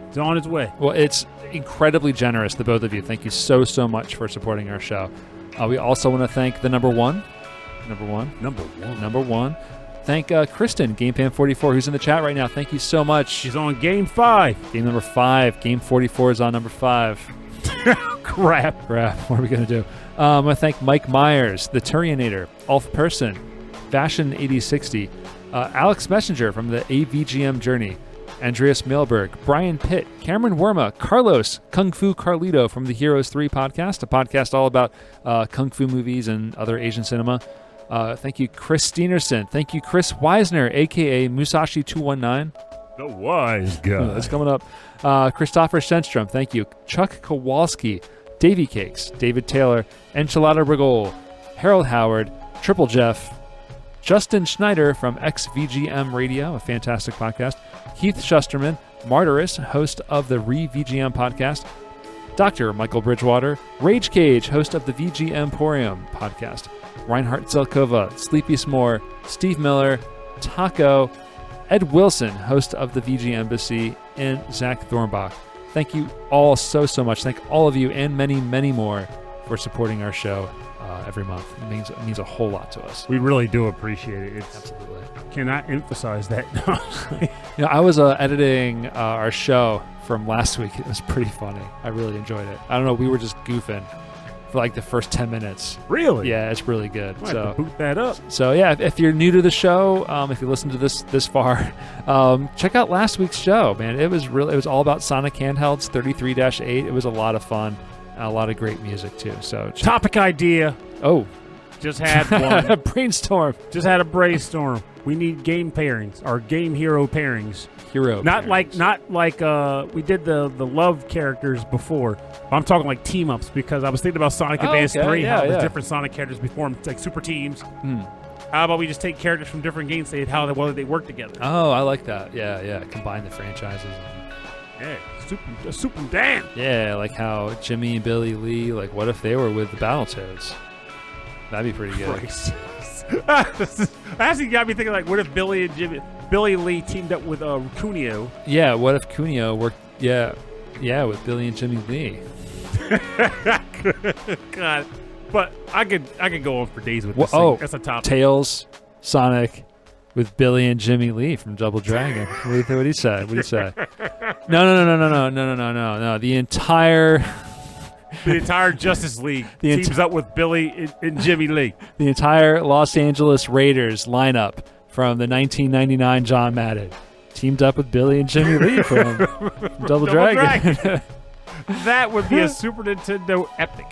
He's on his way. Well, it's incredibly generous, the both of you. Thank you so much for supporting our show. We also want to thank the number one. Thank Kristen, GameFan44, who's in the chat right now. Thank you so much. She's on Game 5. Game number 5. Game 44 is on number 5. Crap. What are we going to do? I want to thank Mike Myers, the Turionator, Ulf Person, Fashion8060, Alex Messenger from the AVGM Journey, Andreas Milberg, Brian Pitt, Cameron Worma, Carlos, Kung Fu Carlito from the Heroes 3 podcast, a podcast all about Kung Fu movies and other Asian cinema. Thank you, Chris Steenerson. Thank you, Chris Weisner, a.k.a. Musashi219. The wise guy. That's coming up. Christopher Shenstrom. Thank you. Chuck Kowalski. Davy Cakes. David Taylor. Enchilada Rigol. Harold Howard. Triple Jeff. Justin Schneider from XVGM Radio, a fantastic podcast. Keith Shusterman, Martyrus, host of the Re-VGM podcast. Dr. Michael Bridgewater, Rage Cage, host of the VG Emporium podcast. Reinhard Zelkova, Sleepy S'more, Steve Miller, Taco, Ed Wilson, host of the VG Embassy, and Zach Thornbach. Thank you all so much. Thank all of you and many, many more for supporting our show every month. It means a whole lot to us. We really do appreciate it. Absolutely. Cannot emphasize that. I was editing our show from last week. It was pretty funny. I really enjoyed it. I don't know. We were just goofing for like the first 10 minutes. Really? Yeah, it's really good. Might have to boot that up. So yeah, if you're new to the show, if you listen to this far, check out last week's show, man. It was all about Sonic handhelds 33-8. It was a lot of fun and a lot of great music too. So topic idea. Oh, just had one. Brainstorm. Just had a brainstorm. We need game pairings or game hero pairings. Not pairings. like we did the love characters before. I'm talking like team ups because I was thinking about Sonic Advance 3, how there's different Sonic characters before them, like super teams. How about we just take characters from different games, say how whether they work together? Oh, I like that. Yeah. Combine the franchises. Yeah, super damn. Yeah, like how Jimmy and Billy Lee, like what if they were with the Battletoads? That'd be pretty good. Actually got me thinking like what if Billy Lee teamed up with Cuneo? Yeah, what if Cuneo worked with Billy and Jimmy Lee? God. But I could go on for days with this thing. That's a topic. Tails, Sonic with Billy and Jimmy Lee from Double Dragon. What do you say? No. The entire Justice League teams up with Billy and Jimmy Lee. The entire Los Angeles Raiders lineup from the 1999 John Madden teamed up with Billy and Jimmy Lee from Double Dragon. That would be a Super Nintendo epic.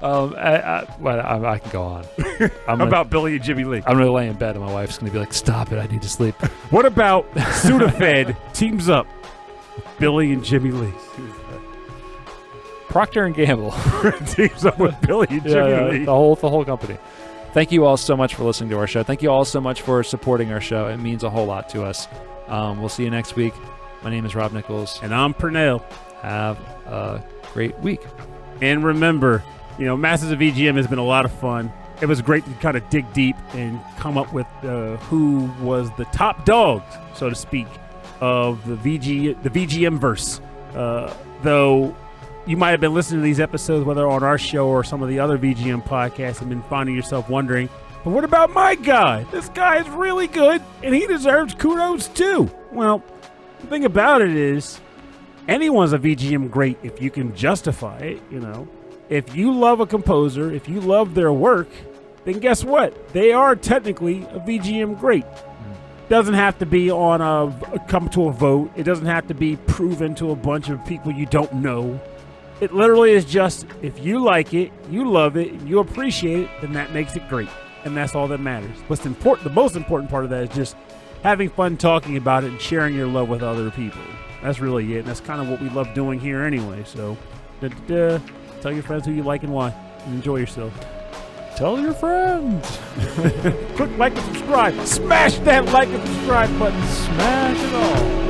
I can go on. About Billy and Jimmy Lee. I'm going to lay in bed and my wife's going to be like, stop it, I need to sleep. What about Sudafed teams up with Billy and Jimmy Lee? Procter & Gamble teams up with Billy and Jimmy Lee. The whole company. Thank you all so much for listening to our show. Thank you all so much for supporting our show. It means a whole lot to us. We'll see you next week. My name is Rob Nichols. And I'm Pernell. Have a great week. And remember, Masters of VGM has been a lot of fun. It was great to kind of dig deep and come up with who was the top dogs, so to speak, of the VGM verse. Though you might have been listening to these episodes, whether on our show or some of the other VGM podcasts, and been finding yourself wondering, but what about my guy? This guy is really good, and he deserves kudos too. Well, the thing about it is, anyone's a VGM great if you can justify it, If you love a composer, if you love their work, then guess what? They are technically a VGM great. Doesn't have to be on come to a vote. It doesn't have to be proven to a bunch of people you don't know. It literally is just, if you like it, you love it, and you appreciate it, then that makes it great. And that's all that matters. The most important part of that is just having fun talking about it and sharing your love with other people. That's really it. And that's kind of what we love doing here anyway. So, tell your friends who you like and why. And enjoy yourself. Tell your friends. Click like and subscribe. Smash that like and subscribe button. Smash it all.